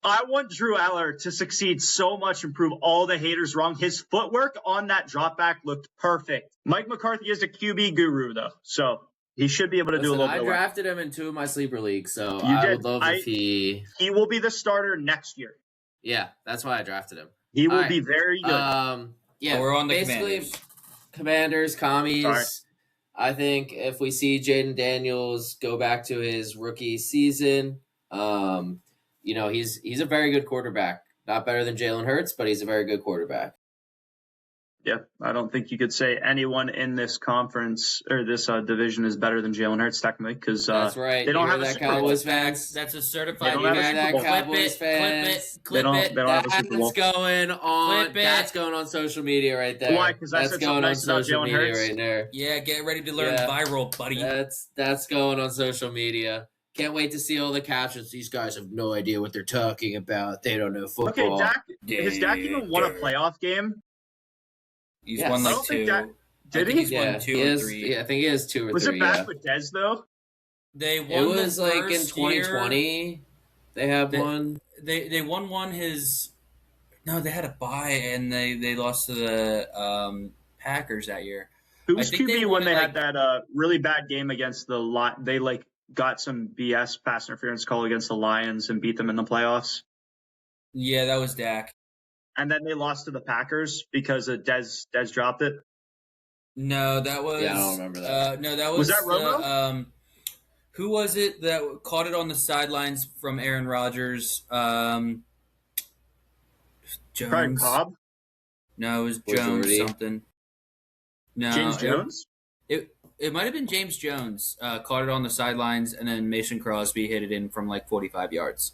I want Drew Aller to succeed so much and prove all the haters wrong. His footwork on that drop back looked perfect. Mike McCarthy is a QB guru, though, so he should be able to do a little bit. I drafted him in 2 of my sleeper leagues, so You I did. would love if he will be the starter next year. Yeah, that's why I drafted him. He will be very good. Yeah, we're on the basically Commanders, commies. Sorry. I think if we see Jaden Daniels go back to his rookie season, he's a very good quarterback. Not better than Jalen Hurts, but he's a very good quarterback. Yeah, I don't think you could say anyone in this conference or this division is better than Jalen Hurts technically, because that's right. They don't have that Cowboys fans. That's a certified. Cowboys fans. Clip it. They don't have a Super Bowl. That's going on social media right there. Why? Because that's going on social media right there. Yeah, get ready to learn viral, buddy. That's going on social media. Can't wait to see all the captions. These guys have no idea what they're talking about. They don't know football. Okay, has Dak even won a playoff game? He's won like 2. Did he? He's won 2 or 3. Yeah, I think he has 2 or 3. Was it back with Dez though? They won. It was like in 2020. They have one. They won one. They had a bye and they lost to the Packers that year. Who was QB when they had that really bad game against the Lions? They got some BS pass interference call against the Lions and beat them in the playoffs. Yeah, that was Dak. And then they lost to the Packers because Dez dropped it. No, that was. Yeah, I don't remember that. No, that was that Romo? Who was it that caught it on the sidelines from Aaron Rodgers? Jones. Probably Cobb. No, it was Jones something. No, James Jones. It might have been James Jones. Caught it on the sidelines, and then Mason Crosby hit it in from like 45 yards.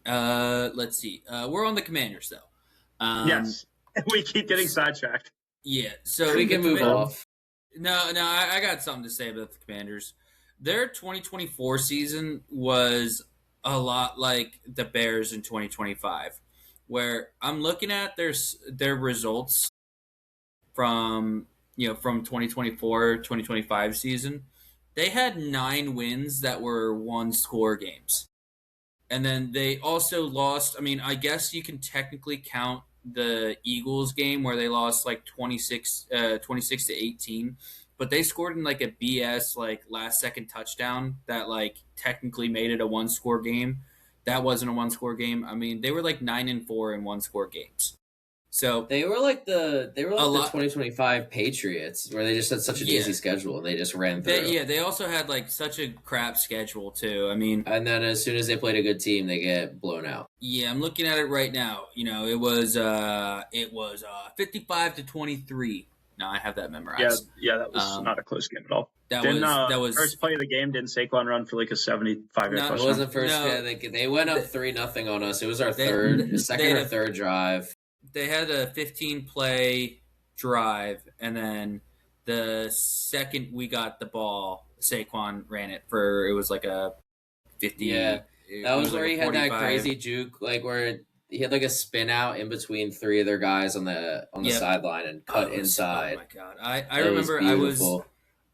Let's see. We're on the Commanders, though. Yes. We keep getting sidetracked. Yeah, so we can move off. No, I got something to say about the Commanders. Their 2024 season was a lot like the Bears in 2025, where I'm looking at their results from 2024, 2025 season. They had 9 wins that were 1-score games. And then they also lost. I mean, I guess you can technically count the Eagles game where they lost like 26 to 18, but they scored in like a BS last second touchdown that technically made it a 1-score game. That wasn't a 1-score game. I mean, they were 9-4 in 1-score games. So they were like the 2025 Patriots, where they just had such an easy schedule and they just ran through. They also had such a crap schedule too. I mean, and then as soon as they played a good team, they get blown out. Yeah, I'm looking at it right now. It was 55 to 23. No, I have that memorized. Yeah, that was not a close game at all. That was first play of the game. Didn't Saquon run for a 75-yard touchdown? It wasn't first. No, they went up 3-0 on us. It was our second or third drive. They had a 15-play drive, and then the second we got the ball, Saquon ran it for it was like a 50. Yeah, that was where he had that crazy juke, where he had a spin out in between 3 of their guys on the sideline and cut inside. Oh my god! I remember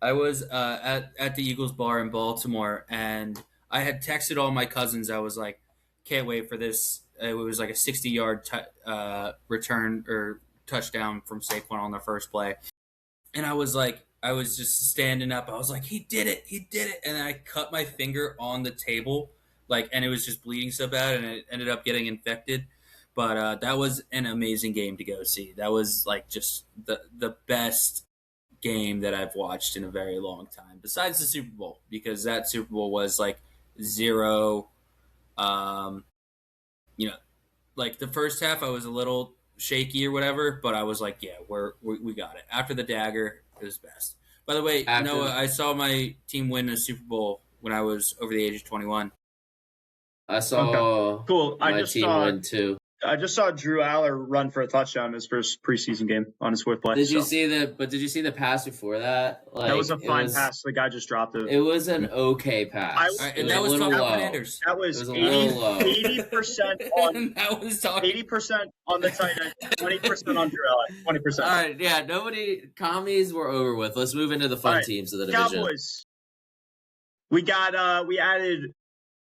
I was at the Eagles bar in Baltimore, and I had texted all my cousins. I was like, "Can't wait for this." It was like a 60-yard return or touchdown from Saquon on the first play. And I was just standing up. I was like, he did it. And then I cut my finger on the table, and it was just bleeding so bad, and it ended up getting infected. But that was an amazing game to go see. That was just the best game that I've watched in a very long time, besides the Super Bowl, because that Super Bowl was 0. The first half I was a little shaky or whatever, but I was like, yeah, we got it. After the dagger, it was best. By the way, Noah, I saw my team win a Super Bowl when I was over the age of 21. I saw cool. My team win too. I just saw Drew Aller run for a touchdown in his first preseason game on his 4th play. Did you see the pass before that? That was a fine pass. The guy just dropped it. It was an okay pass. And that was talking about Commanders. That was 80% on that was talking 80% on the tight end, 20% on Drew Aller, 20%. All right, yeah, commies were over with. Let's move into the fun teams of the division. Cowboys. We added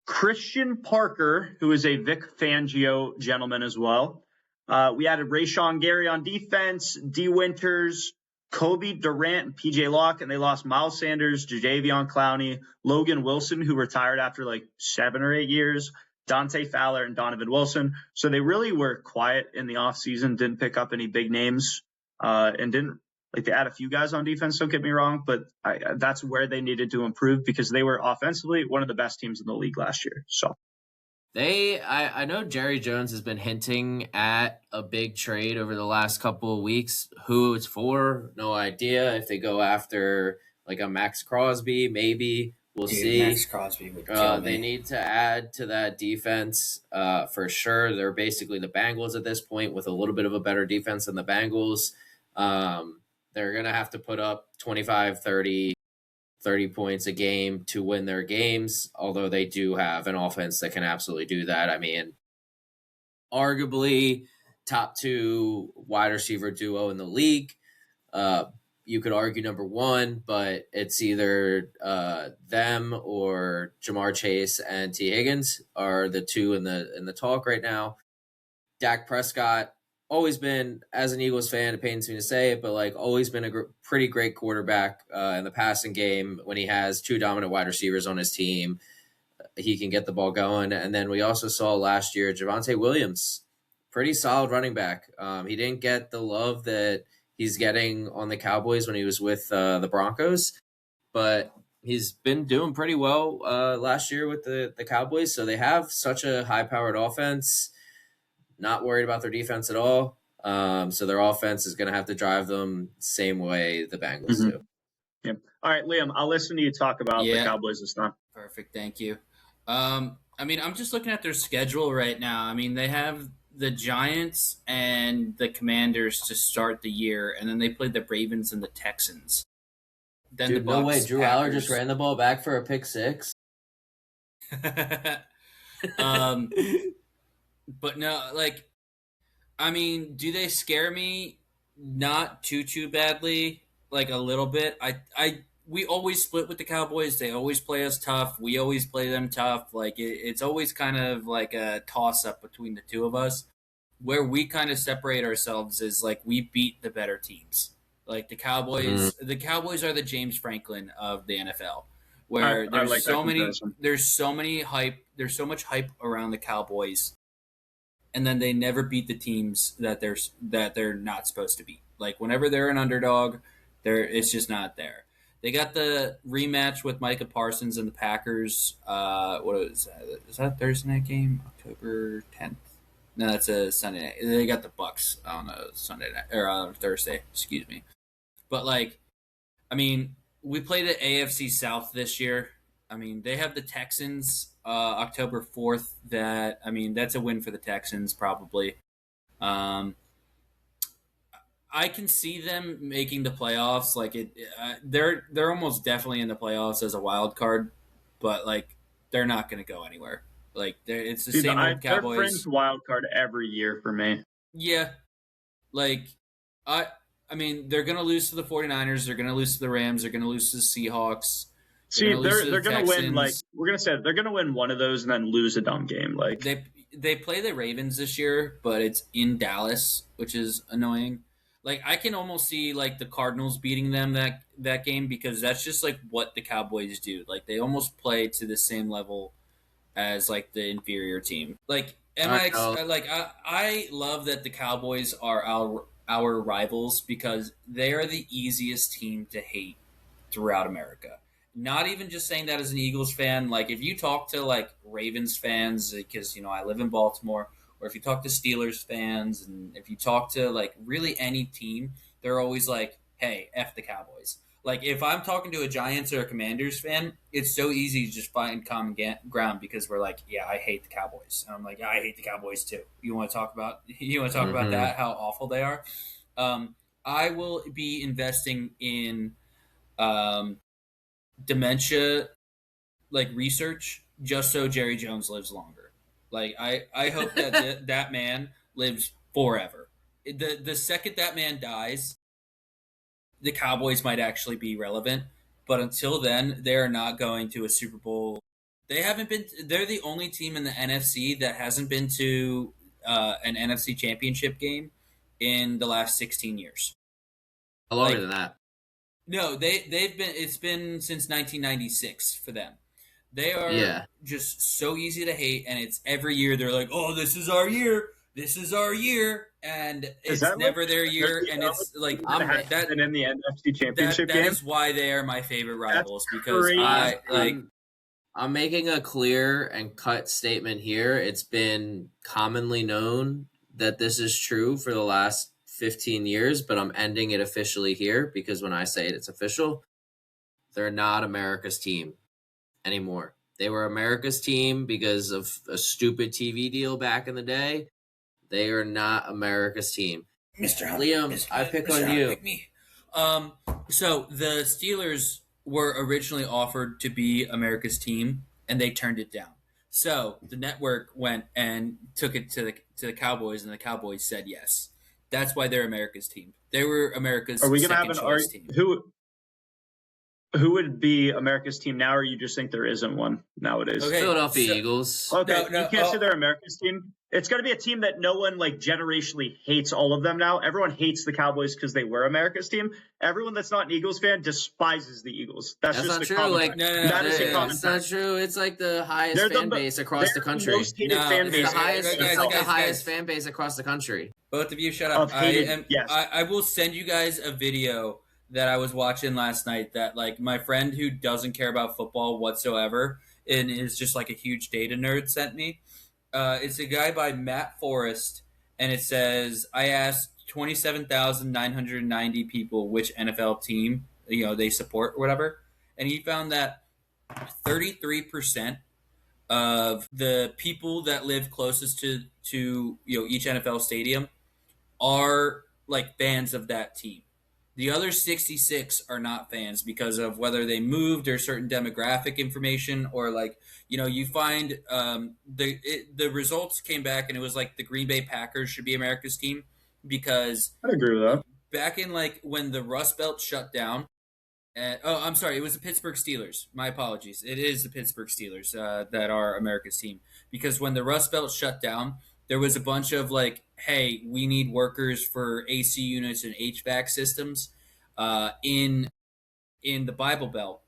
Christian Parker, who is a Vic Fangio gentleman as well. We added Rashawn Gary on defense, D. Winters, Kobe Durant, and PJ Locke, and they lost Miles Sanders, Jadeveon Clowney, Logan Wilson, who retired after like 7 or 8 years, Dante Fowler, and Donovan Wilson. So they really were quiet in the offseason, didn't pick up any big names, and didn't like they add a few guys on defense, don't get me wrong, but that's where they needed to improve because they were offensively one of the best teams in the league last year. So I know Jerry Jones has been hinting at a big trade over the last couple of weeks. Who it's for, no idea. If they go after like a Max Crosby, maybe we'll see. Max Crosby would kill me. They need to add to that defense for sure. They're basically the Bengals at this point with a little bit of a better defense than the Bengals. They're going to have to put up 25, 30 points a game to win their games, although they do have an offense that can absolutely do that. I mean, arguably top 2 wide receiver duo in the league. You could argue number 1, but it's either them or Jamar Chase and T. Higgins are the 2 in the talk right now. Dak Prescott, always been, as an Eagles fan, it pains me to say it, but like always been a pretty great quarterback in the passing game. When he has 2 dominant wide receivers on his team, he can get the ball going. And then we also saw last year Javonte Williams, pretty solid running back. He didn't get the love that he's getting on the Cowboys when he was with the Broncos, but he's been doing pretty well last year with the Cowboys. So they have such a high-powered offense. Not worried about their defense at all. So their offense is going to have to drive them same way the Bengals do. Yeah. All right, Liam, I'll listen to you talk about the Cowboys this time. Perfect. Thank you. I mean, I'm just looking at their schedule right now. I mean, they have the Giants and the Commanders to start the year, and then they played the Ravens and the Texans. Then Dude, the Bucs, no way. Drew Aller just ran the ball back for a pick 6. But no, like, I mean, do they scare me? Not too badly, like a little bit. We always split with the Cowboys. They always play us tough. We always play them tough. Like it's always kind of like a toss up between the two of us. Where we kind of separate ourselves is like we beat the better teams. Like the Cowboys, the Cowboys are the James Franklin of the NFL. Where there's so much hype around the Cowboys. And then they never beat the teams that they're not supposed to beat. Like whenever they're an underdog, it's just not there. They got the rematch with Micah Parsons and the Packers. What is that? Is that a Thursday night game? October 10th? No, that's a Sunday night. They got the Bucs on a Sunday night or on Thursday. Excuse me. But like, I mean, we played the AFC South this year. I mean, they have the Texans October 4th. That's a win for the Texans probably. I can see them making the playoffs. Like they're almost definitely in the playoffs as a wild card, but like they're not going to go anywhere. Like it's the same old Cowboys. They're fringe wild card every year for me. Yeah, like I mean they're going to lose to the 49ers. They're going to lose to the Rams. They're going to lose to the Seahawks. See, they're going to win. Like we're going to say, they're going to win one of those and then lose a dumb game. Like they play the Ravens this year, but it's in Dallas, which is annoying. Like I can almost see like the Cardinals beating them that game because that's just like what the Cowboys do. Like they almost play to the same level as like the inferior team. Like I love that the Cowboys are our rivals because they are the easiest team to hate throughout America. Not even just saying that as an Eagles fan. Like if you talk to like Ravens fans, because I live in Baltimore, or if you talk to Steelers fans, and if you talk to like really any team, they're always like, "Hey, F the Cowboys." Like if I'm talking to a Giants or a Commanders fan, it's so easy to just find common ground because we're like, "Yeah, I hate the Cowboys," and I'm like, "Yeah, I hate the Cowboys too." You want to talk about about that? How awful they are. I will be investing in dementia like research just so Jerry Jones lives longer. Like I hope that that man lives forever. The second that man dies, the Cowboys might actually be relevant, but until then they are not going to a Super Bowl They haven't been. They're the only team in the NFC that hasn't been to an NFC Championship game in the last 16 years. Longer than that. No, they've been. It's been since 1996 for them. They are just so easy to hate, and it's every year they're like, "Oh, this is our year. This is our year," and it's never their year. And it's like that in the NFC Championship game. That is why they are my favorite rivals because I'm making a clear and cut statement here. It's been commonly known that this is true for the last 15 years, but I'm ending it officially here because when I say it, it's official. They're not America's team anymore. They were America's team because of a stupid TV deal back in the day. They are not America's team. Mr. Liam, I pick on you. Pick me. So the Steelers were originally offered to be America's team, and they turned it down. So the network went and took it to the Cowboys, and the Cowboys said yes. That's why they're America's team. They were America's. Are we going to have an team. Who would be America's team now, or you just think there isn't one nowadays? Okay, Philadelphia Eagles. Okay, you can't say they're America's team. It's going to be a team that no one generationally hates all of them now. Everyone hates the Cowboys because they were America's team. Everyone that's not an Eagles fan despises the Eagles. That's just not true. That's not true. It's like the highest fan base across the country. Most hated fan base. It's the highest fan base across the country. Both of you, shut up. I will send you guys a video that I was watching last night that my friend who doesn't care about football whatsoever and is just like a huge data nerd sent me. It's a guy by Matt Forrest, and it says, I asked 27,990 people which NFL team they support or whatever, and he found that 33% of the people that live closest to each NFL stadium are fans of that team. The other 66 are not fans because of whether they moved or certain demographic information or you find the results came back and it was the Green Bay Packers should be America's team because I agree with that. Back in when the Rust Belt shut down. I'm sorry, it was the Pittsburgh Steelers. My apologies. It is the Pittsburgh Steelers that are America's team because when the Rust Belt shut down, there was a bunch of hey, we need workers for AC units and HVAC systems in the Bible Belt.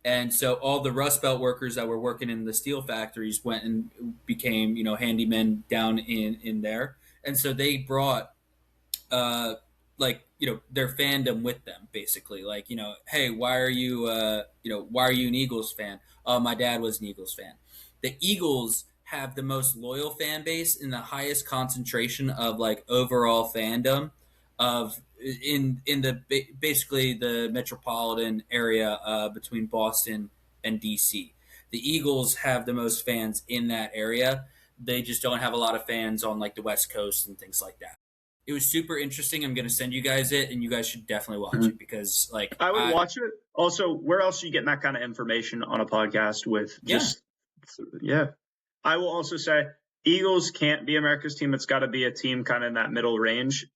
And so all the Rust Belt workers that were working in the steel factories went and became, handymen down in there. And so they brought their fandom with them, basically. Hey, why are you an Eagles fan? Oh, my dad was an Eagles fan. The Eagles have the most loyal fan base and the highest concentration of overall fandom of in the basically the metropolitan area between Boston and DC. The Eagles have the most fans in that area. They just don't have a lot of fans on the West Coast and things like that. It was super interesting. I'm going to send you guys it, and you guys should definitely watch it because I would watch it. Also, where else are you getting that kind of information on a podcast with just I will also say Eagles can't be America's team. It's got to be a team kind of in that middle range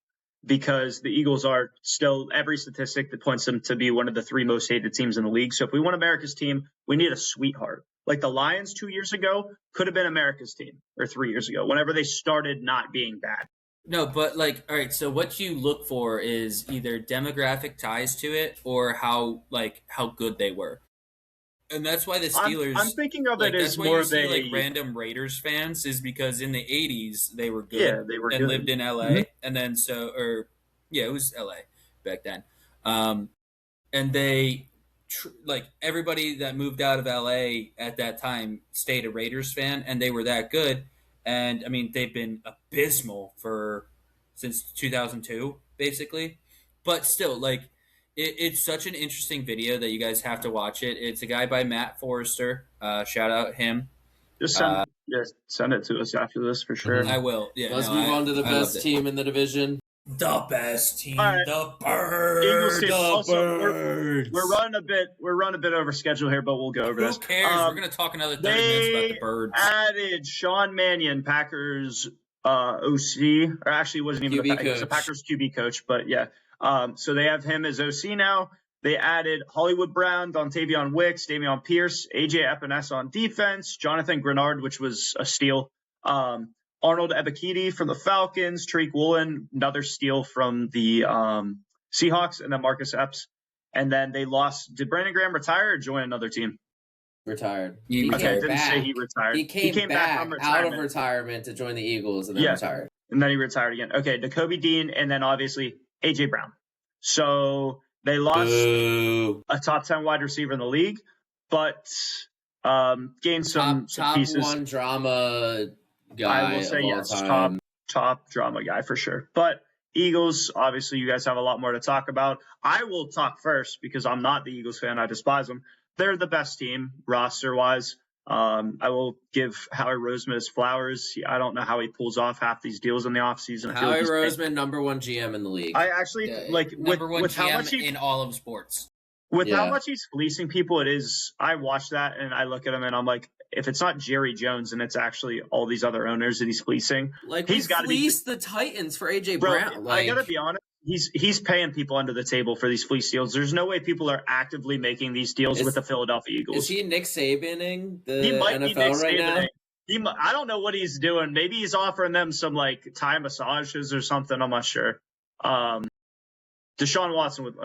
because the Eagles are still every statistic that points them to be one of the 3 most hated teams in the league. So if we want America's team, we need a sweetheart. The Lions 2 years ago could have been America's team or 3 years ago, whenever they started not being bad. No, but all right, so what you look for is either demographic ties to it or how good they were. And that's why the Steelers. I'm thinking of it as more of a random Raiders fans is because in the 80s they were good. Yeah, they were and good. Lived in LA, and then it was LA back then. And they everybody that moved out of LA at that time stayed a Raiders fan, and they were that good. And I mean, they've been abysmal since 2002, basically. But still, it's such an interesting video that you guys have to watch it. It's a guy by Matt Forrester. Shout out him. Just send it to us after this for sure. I will. Yeah. Let's move on to the best team in the division. The best team, right. the Birds. Eagles team. Also, Birds. We're running a bit over schedule here, but we'll go over this. Who cares? We're going to talk another 30 minutes about the Birds. Added Sean Mannion, Packers OC, or actually wasn't even the Packers QB coach, but yeah. So they have him as OC now. They added Hollywood Brown, Dontavion Wicks, Dameon Pierce, AJ Epinesa on defense, Jonathan Grenard, which was a steal, Arnold Ebiketie from the Falcons, Tariq Woolen, another steal from the Seahawks, and then Marcus Epps. And then they lost. Did Brandon Graham retire or join another team? Retired. He came didn't back. say he retired. He came back from out of retirement to join the Eagles and then retired. And then he retired again. Okay, Nakobe Dean, and then obviously AJ Brown. So they lost a top 10 wide receiver in the league, but gained some pieces. Top 1 drama guy. I will say yes, time. top drama guy for sure. But Eagles, obviously, you guys have a lot more to talk about. I will talk first because I'm not the Eagles fan. I despise them. They're the best team roster-wise. I will give Howie Roseman his flowers. I don't know how he pulls off half these deals in the offseason. Howie Roseman, number 1 GM in the league. I actually number one with GM how much in all of sports. With how much he's fleecing people, it is. I watch that and I look at him and I'm like, if it's not Jerry Jones and it's actually all these other owners that he's fleecing, he's got to fleece the Titans for AJ Brown. I gotta be honest. He's paying people under the table for these fleece deals. There's no way people are actively making these deals with the Philadelphia Eagles. Is he Nick Sabaning the he might NFL be Nick right now? I don't know what he's doing. Maybe he's offering them some Thai massages or something. I'm not sure. Deshaun Watson with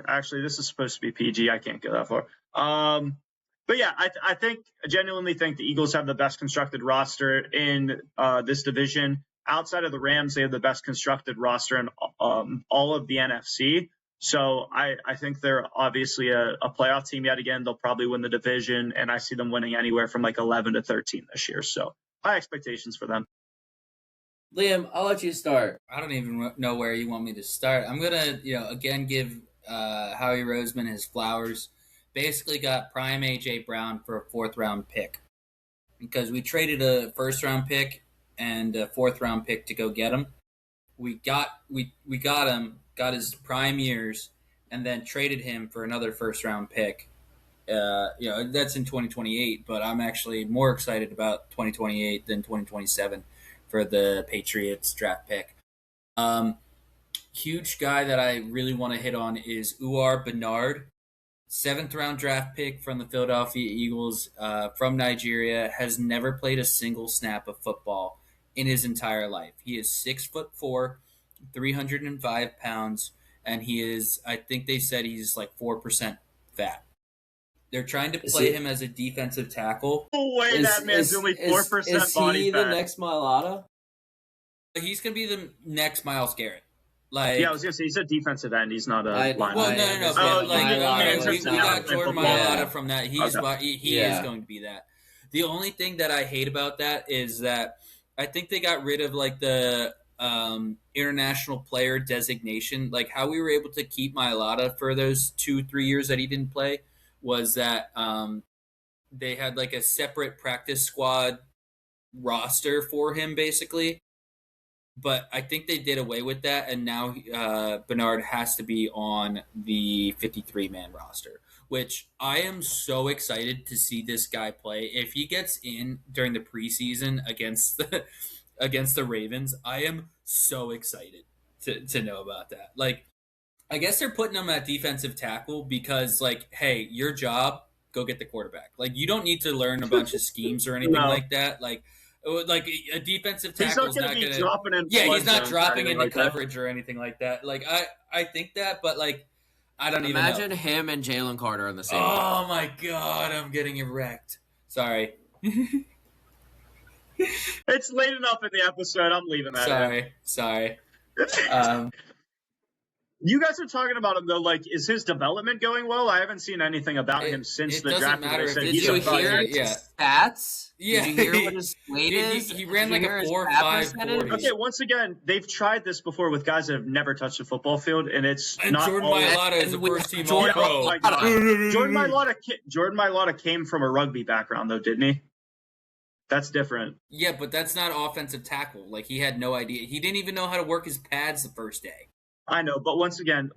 actually this is supposed to be PG. I can't go that far. But yeah, I genuinely think the Eagles have the best constructed roster in this division. Outside of the Rams, they have the best constructed roster in all of the NFC. So I think they're obviously a playoff team yet again. They'll probably win the division, and I see them winning anywhere from 11 to 13 this year. So high expectations for them. Liam, I'll let you start. I don't even know where you want me to start. I'm gonna, again give Howie Roseman his flowers. Basically, got prime AJ Brown for a 4th-round pick because we traded a 1st-round pick and a 4th-round pick to go get him. We got him, got his prime years, and then traded him for another 1st-round pick. That's in 2028, but I'm actually more excited about 2028 than 2027 for the Patriots draft pick. Huge guy that I really want to hit on is Uwar Bernard. 7th-round draft pick from the Philadelphia Eagles from Nigeria, has never played a single snap of football in his entire life. He is 6'4", 305 pounds, and he is, I think they said he's 4% fat. They're trying to play him as a defensive tackle. No way that man's only 4% body fat. Is he the next Mailata? He's going to be the next Myles Garrett. I was gonna say he's a defensive end. He's not a linebacker. Well, no. We got Jordan Mailata from that. He is going to be that. The only thing that I hate about that is that I think they got rid of the international player designation. How we were able to keep Mailata for those 2-3 years that he didn't play was that they had a separate practice squad roster for him, basically. But I think they did away with that, and now Bernard has to be on the 53-man roster, which I am so excited to see this guy play. If he gets in during the preseason against the Ravens, I am so excited to know about that. I guess they're putting him at defensive tackle because, hey, your job, go get the quarterback. You don't need to learn a bunch of schemes or anything like that. A defensive tackle is not going to. He's not dropping into coverage or anything like that. I think that, but I don't even know. Imagine him and Jalen Carter on the same. Oh my God, I'm getting erect. Sorry. It's late enough in the episode. I'm leaving that. Sorry. You guys are talking about him though. Is his development going well? I haven't seen anything about him since the draft. Did you hear his stats? Yeah. Did you hear what his weight is? He ran a 4.5 Okay, once again, they've tried this before with guys that have never touched a football field, and it's not. Jordan Mailata is a first-team All-Pro. Oh my God. Jordan Mailata came from a rugby background, though, didn't he? That's different. Yeah, but that's not offensive tackle. He had no idea. He didn't even know how to work his pads the first day. I know, but once again,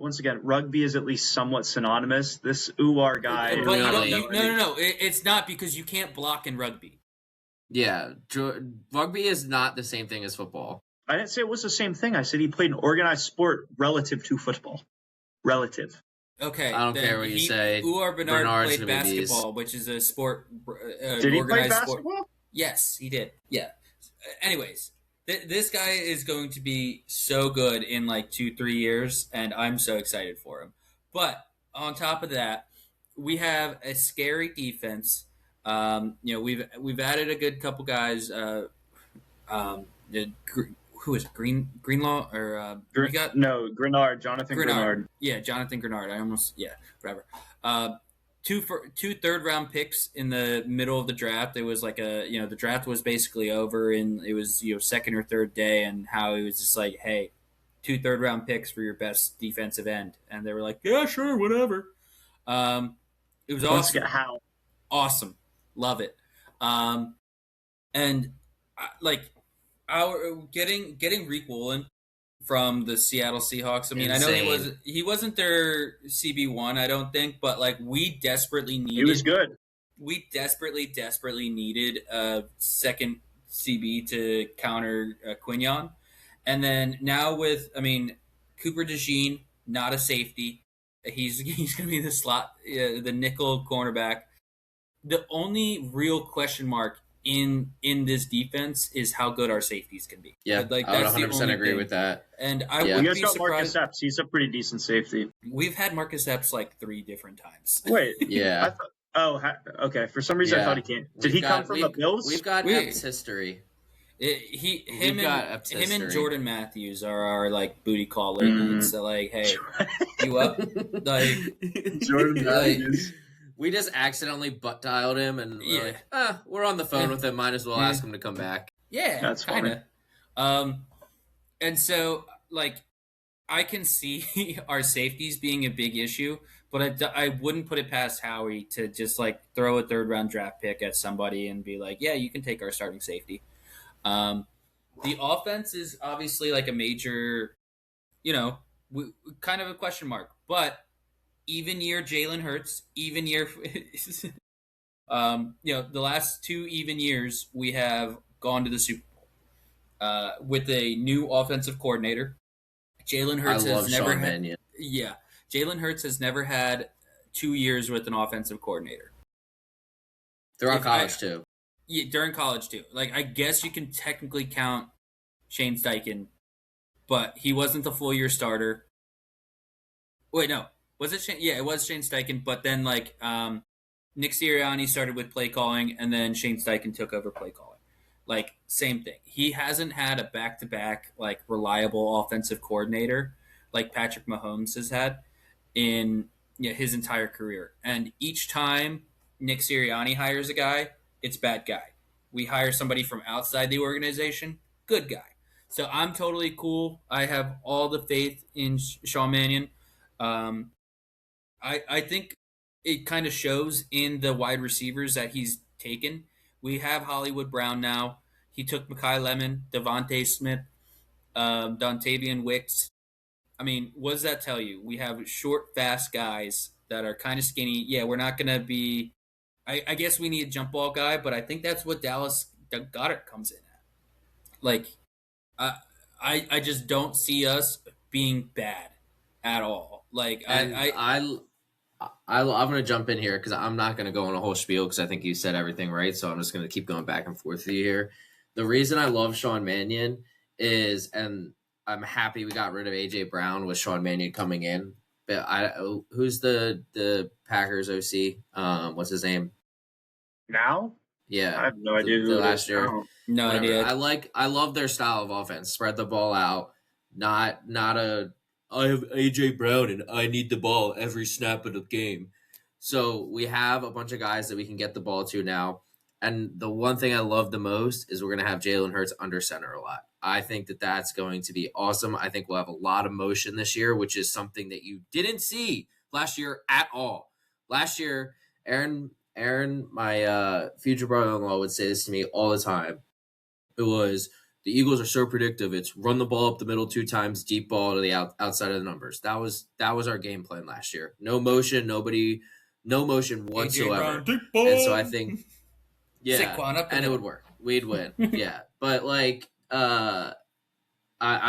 rugby is at least somewhat synonymous. This Uwar guy. But no. It's not because you can't block in rugby. Yeah, rugby is not the same thing as football. I didn't say it was the same thing. I said he played an organized sport relative to football. Relative. Okay, I don't then care what you say. Uar Bernard Bernard's played gonna be beast. basketball, which is a sport, Did he play organized sport. basketball? Yes, he did. Yeah. Anyways, this guy is going to be so good in like 2-3 years, and I'm so excited for him. But on top of that, we have a scary defense. We've added a good couple guys. Um, the, who is it? Greenlaw or we got No, Grenard, Jonathan Grenard. Yeah, Jonathan Grenard. Whatever. Two third round picks in the middle of the draft. It was like the draft was basically over, and it was second or third day, and how it was just like, hey, 2 third round picks for your best defensive end, and they were like, yeah, sure, whatever. It was Let's awesome. get how. Awesome, love it. And like our getting Reek Woolen from the Seattle Seahawks. I mean, Insane. I know he wasn't their CB1, I don't think, but like we desperately needed. He was good. We desperately needed a second CB to counter Quignon, and then now with Cooper DeJean, not a safety. He's going to be the slot, the nickel cornerback. The only real question mark in this defense is how good our safeties can be. Yeah, like I would that's 100% agree with that. And I Yeah. You would guys be got Marcus surprised. Epps. He's a pretty decent safety. We've had Marcus Epps like 3 different times. Wait. Yeah. Okay. For some reason, I Yeah. thought he came. Did he come from the Bills? We've got We- Epps history. Him and history. Jordan Matthews are our like booty call late nights. So like, hey, you up? Like Jordan like, Matthews. We just accidentally butt dialed him, and we're like, we're on the phone with him. Might as well ask him to come back. yeah, That's funny. kinda. And so like, I can see our safeties being a big issue, but I wouldn't put it past Howie to just like throw a 3rd round draft pick at somebody and be like, yeah, you can take our starting safety. The offense is obviously like a major, kind of a question mark, but even year Jalen Hurts, even year, the last 2 even years we have gone to the Super Bowl with a new offensive coordinator. Jalen Hurts has never had. Yeah, Jalen Hurts has never had 2 years with an offensive coordinator. Throughout college too. Yeah, during college too. Like I guess you can technically count Shane Steichen, but he wasn't the full year starter. Wait, no, was it Shane? Yeah, it was Shane Steichen. But then like Nick Sirianni started with play calling, and then Shane Steichen took over play calling. Like same thing. He hasn't had a back-to-back like reliable offensive coordinator like Patrick Mahomes has had in his entire career. And each time Nick Sirianni hires a guy, it's bad guy. We hire somebody from outside the organization, good guy. So I'm totally cool. I have all the faith in Sean Mannion. I think it kind of shows in the wide receivers that he's taken. We have Hollywood Brown now. He took Mekhi Lemon, Devontae Smith, Dontavian Wicks. I mean, what does that tell you? We have short, fast guys that are kind of skinny. Yeah, we're not going to be – I guess we need a jump ball guy, but I think that's what Dallas Goedert comes in at. Like, I just don't see us being bad at all. Like, I'm going to jump in here because I'm not going to go on a whole spiel because I think you said everything right. So I'm just going to keep going back and forth with you here. The reason I love Sean Mannion is, and I'm happy we got rid of AJ Brown with Sean Mannion coming in. But who's the Packers OC? What's his name? Now? Yeah, I have no idea who the it last is year. now. no Whatever. idea. I love their style of offense. Spread the ball out. Not a I have AJ Brown and I need the ball every snap of the game. So we have a bunch of guys that we can get the ball to now. And the one thing I love the most is we're going to have Jalen Hurts under center a lot. I think that that's going to be awesome. I think we'll have a lot of motion this year, which is something that you didn't see last year at all. Last year, Aaron, my future brother-in-law would say this to me all the time. It was, the Eagles are so predictive. It's run the ball up the middle 2 times, deep ball to the outside of the numbers. That was our game plan last year. No motion, no motion whatsoever. And so I think, yeah, and it would work. We'd win. Yeah, but like, I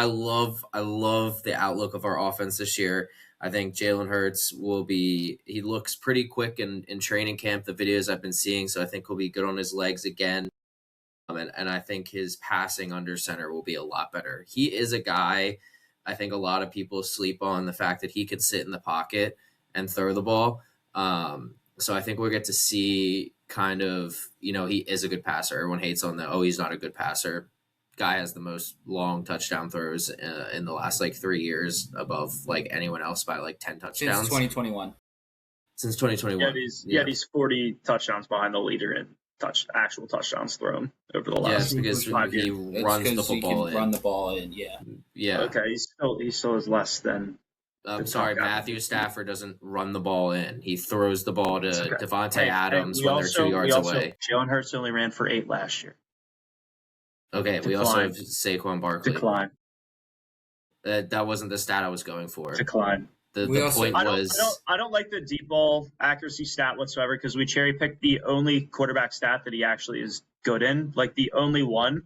love the outlook of our offense this year. I think Jalen Hurts he looks pretty quick in training camp, the videos I've been seeing, so I think he'll be good on his legs again. And I think his passing under center will be a lot better. He is a guy, I think a lot of people sleep on the fact that he can sit in the pocket and throw the ball. So I think we'll get to see kind of, he is a good passer. Everyone hates on he's not a good passer. Guy has the most long touchdown throws in the last 3 years, above anyone else by 10 touchdowns. Since 2021. Since 2021. Yeah, he's 40 touchdowns behind the leader in actual touchdowns thrown over the last. Yes, because 5 years. he runs the football in. Run the ball in, yeah. Yeah. Okay, he still is less than. I'm sorry, Matthew Stafford doesn't run the ball in. He throws the ball to Devontae Adams when they're 2 yards away. Jalen Hurts only ran for 8 last year. Okay, Decline. we also have Saquon Barkley. Decline. That wasn't the stat I was going for. Decline. The point was... I don't like the deep ball accuracy stat whatsoever, because we cherry picked the only quarterback stat that he actually is good in, the only one.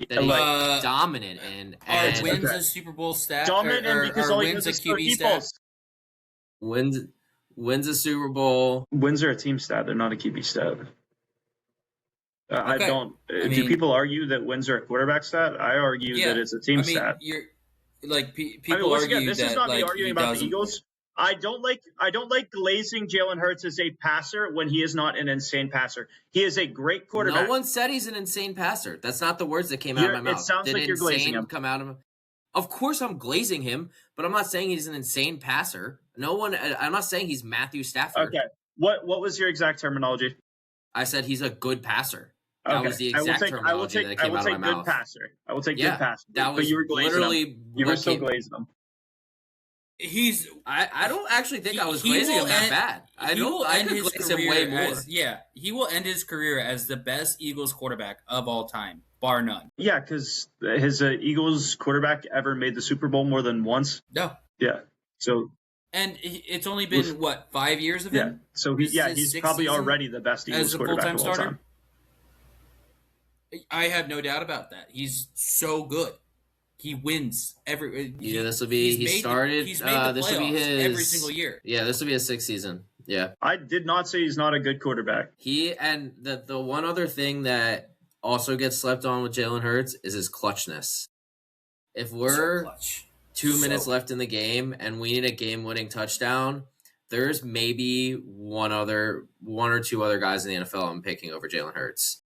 That he's dominant in. And wins a Super Bowl stat. Dominant because all he wins does a is QB stat. Wins a Super Bowl. Wins are a team stat. They're not a QB stat. Okay. Do people argue that wins are a quarterback stat? I argue that it's a team stat. People argue this that is not me arguing about doesn't. the Eagles. I don't like glazing Jalen Hurts as a passer when he is not an insane passer. He is a great quarterback. No one said he's an insane passer. That's not the words that came out of my mouth. It sounds like you're glazing him. Come out of. Of course, I'm glazing him, but I'm not saying he's an insane passer. I'm not saying he's Matthew Stafford. Okay. What was your exact terminology? I said he's a good passer. That was the exact terminology that came out of my mouth. I will take good passer. That was but you were glazing literally you were still glazing him. I don't actually think I was glazing him that bad. I could glaze him way more. He will end his career as the best Eagles quarterback of all time, bar none. Yeah, because has Eagles quarterback ever made the Super Bowl more than once? No. Yeah. So. And it's only been 5 years of him? Yeah. So he's probably already the best Eagles quarterback of all time. I have no doubt about that. He's so good. He wins every. This will be. He's made the playoffs every single year. Yeah, this will be his 6th season. Yeah, I did not say he's not a good quarterback. And the one other thing that also gets slept on with Jalen Hurts is his clutchness. If we're 2 minutes left in the game and we need a game-winning touchdown, there's maybe one or two other guys in the NFL I'm picking over Jalen Hurts.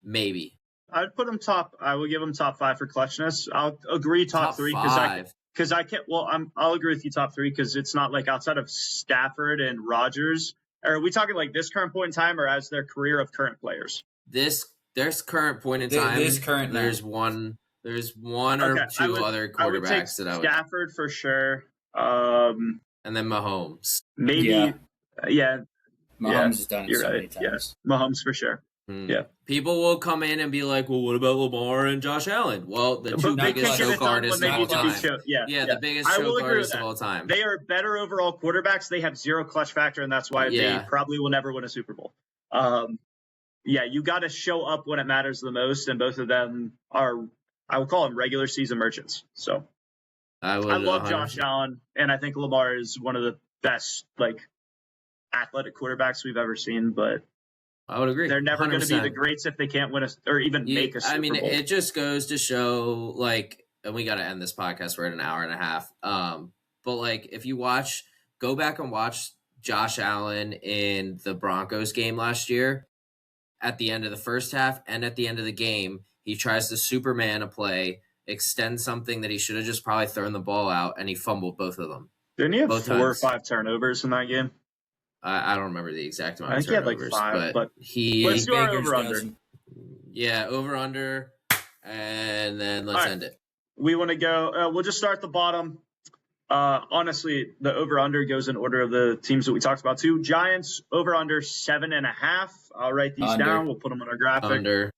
Maybe. I'd put him top. I would give him top 5 for clutchness. I'll agree top 3 because I can't. Well, I'll agree with you top 3 because it's not outside of Stafford and Rodgers. Are we talking this current point in time or as their career of current players? This current point in time. There's one or two other quarterbacks that I would. Stafford for sure. And then Mahomes. Maybe. Yeah. Mahomes has done it so many times. Yeah. Mahomes for sure. Yeah. People will come in and be like, well, what about Lamar and Josh Allen? Well, the two biggest choke artists of all time. The biggest choke artists of all time. They are better overall quarterbacks. They have 0 clutch factor, and that's why they probably will never win a Super Bowl. You got to show up when it matters the most, and both of them are, I would call them regular season merchants. So I love Josh Allen, and I think Lamar is one of the best athletic quarterbacks we've ever seen, but I would agree. They're never going to be the greats if they can't win or even make a Super Bowl. It just goes to show, and we got to end this podcast. We're at an hour and a half. But if you go back and watch Josh Allen in the Broncos game last year, at the end of the first half and at the end of the game, he tries to Superman a play, extend something that he should have just probably thrown the ball out, and he fumbled both of them. Didn't he have 4 or 5 turnovers in that game? I don't remember the exact amount of I think turnovers. he had 5, but he... Let's do our over-under. Yeah, over-under, and then let's end it. We want to go... we'll just start at the bottom. Honestly, the over-under goes in order of the teams that we talked about, too. Giants, over-under 7.5. I'll write these down. We'll put them on our graphic. Under.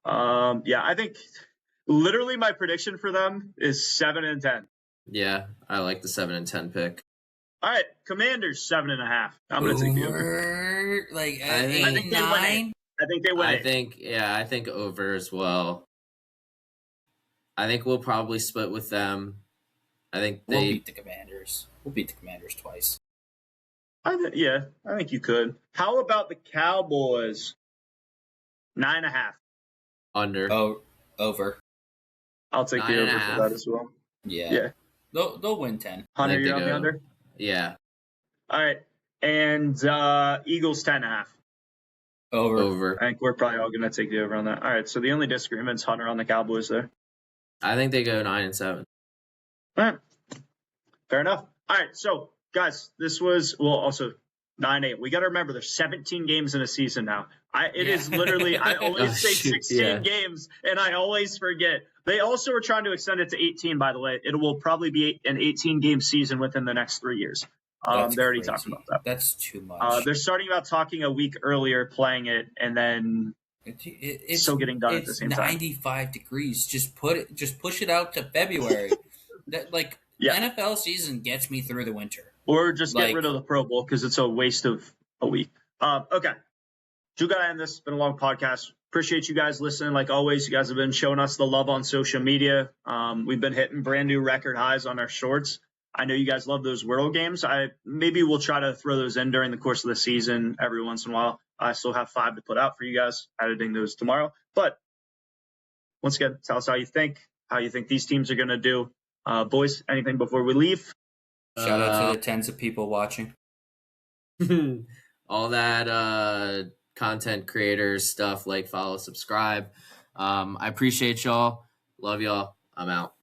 I think literally my prediction for them is 7-10. Yeah, I like the 7-10 pick. All right, Commanders 7.5. I'm going to take the over. I think 9. I think they win. I think over as well. I think we'll probably split with them. I think We'll they beat the Commanders. We'll beat the Commanders twice. I think you could. How about the Cowboys? 9.5. under Oh, over. I'll take the over for that as well. Yeah. Yeah. They'll win 10. Hunter, think you're they on the go- under? yeah, All right. And Eagles 10.5. Over. I think we're probably all going to take the over on that. All right. So the only disagreement's Hunter on the Cowboys there. I think they go 9-7. All right. Fair enough. All right. So, guys, this was, well, also 9-8. We got to remember there's 17 games in a season now. It is literally, I always say 16 games, and I always forget. They also are trying to extend it to 18, by the way. It will probably be an 18-game season within the next 3 years. They already talked about that. That's too much. They're starting about talking a week earlier, playing it, and then It's still getting done at the same time. 95 degrees. Just push it out to February. NFL season gets me through the winter. Or just get rid of the Pro Bowl because it's a waste of a week. Okay. Do gotta end this. It's been a long podcast. Appreciate you guys listening. Like always, you guys have been showing us the love on social media. We've been hitting brand new record highs on our shorts. I know you guys love those World games. Maybe we'll try to throw those in during the course of the season every once in a while. I still have 5 to put out for you guys, editing those tomorrow. But once again, tell us how you think these teams are going to do. Boys, anything before we leave? Shout out to the tens of people watching. All that content creators stuff, like, follow, subscribe. I appreciate y'all. Love y'all. I'm out.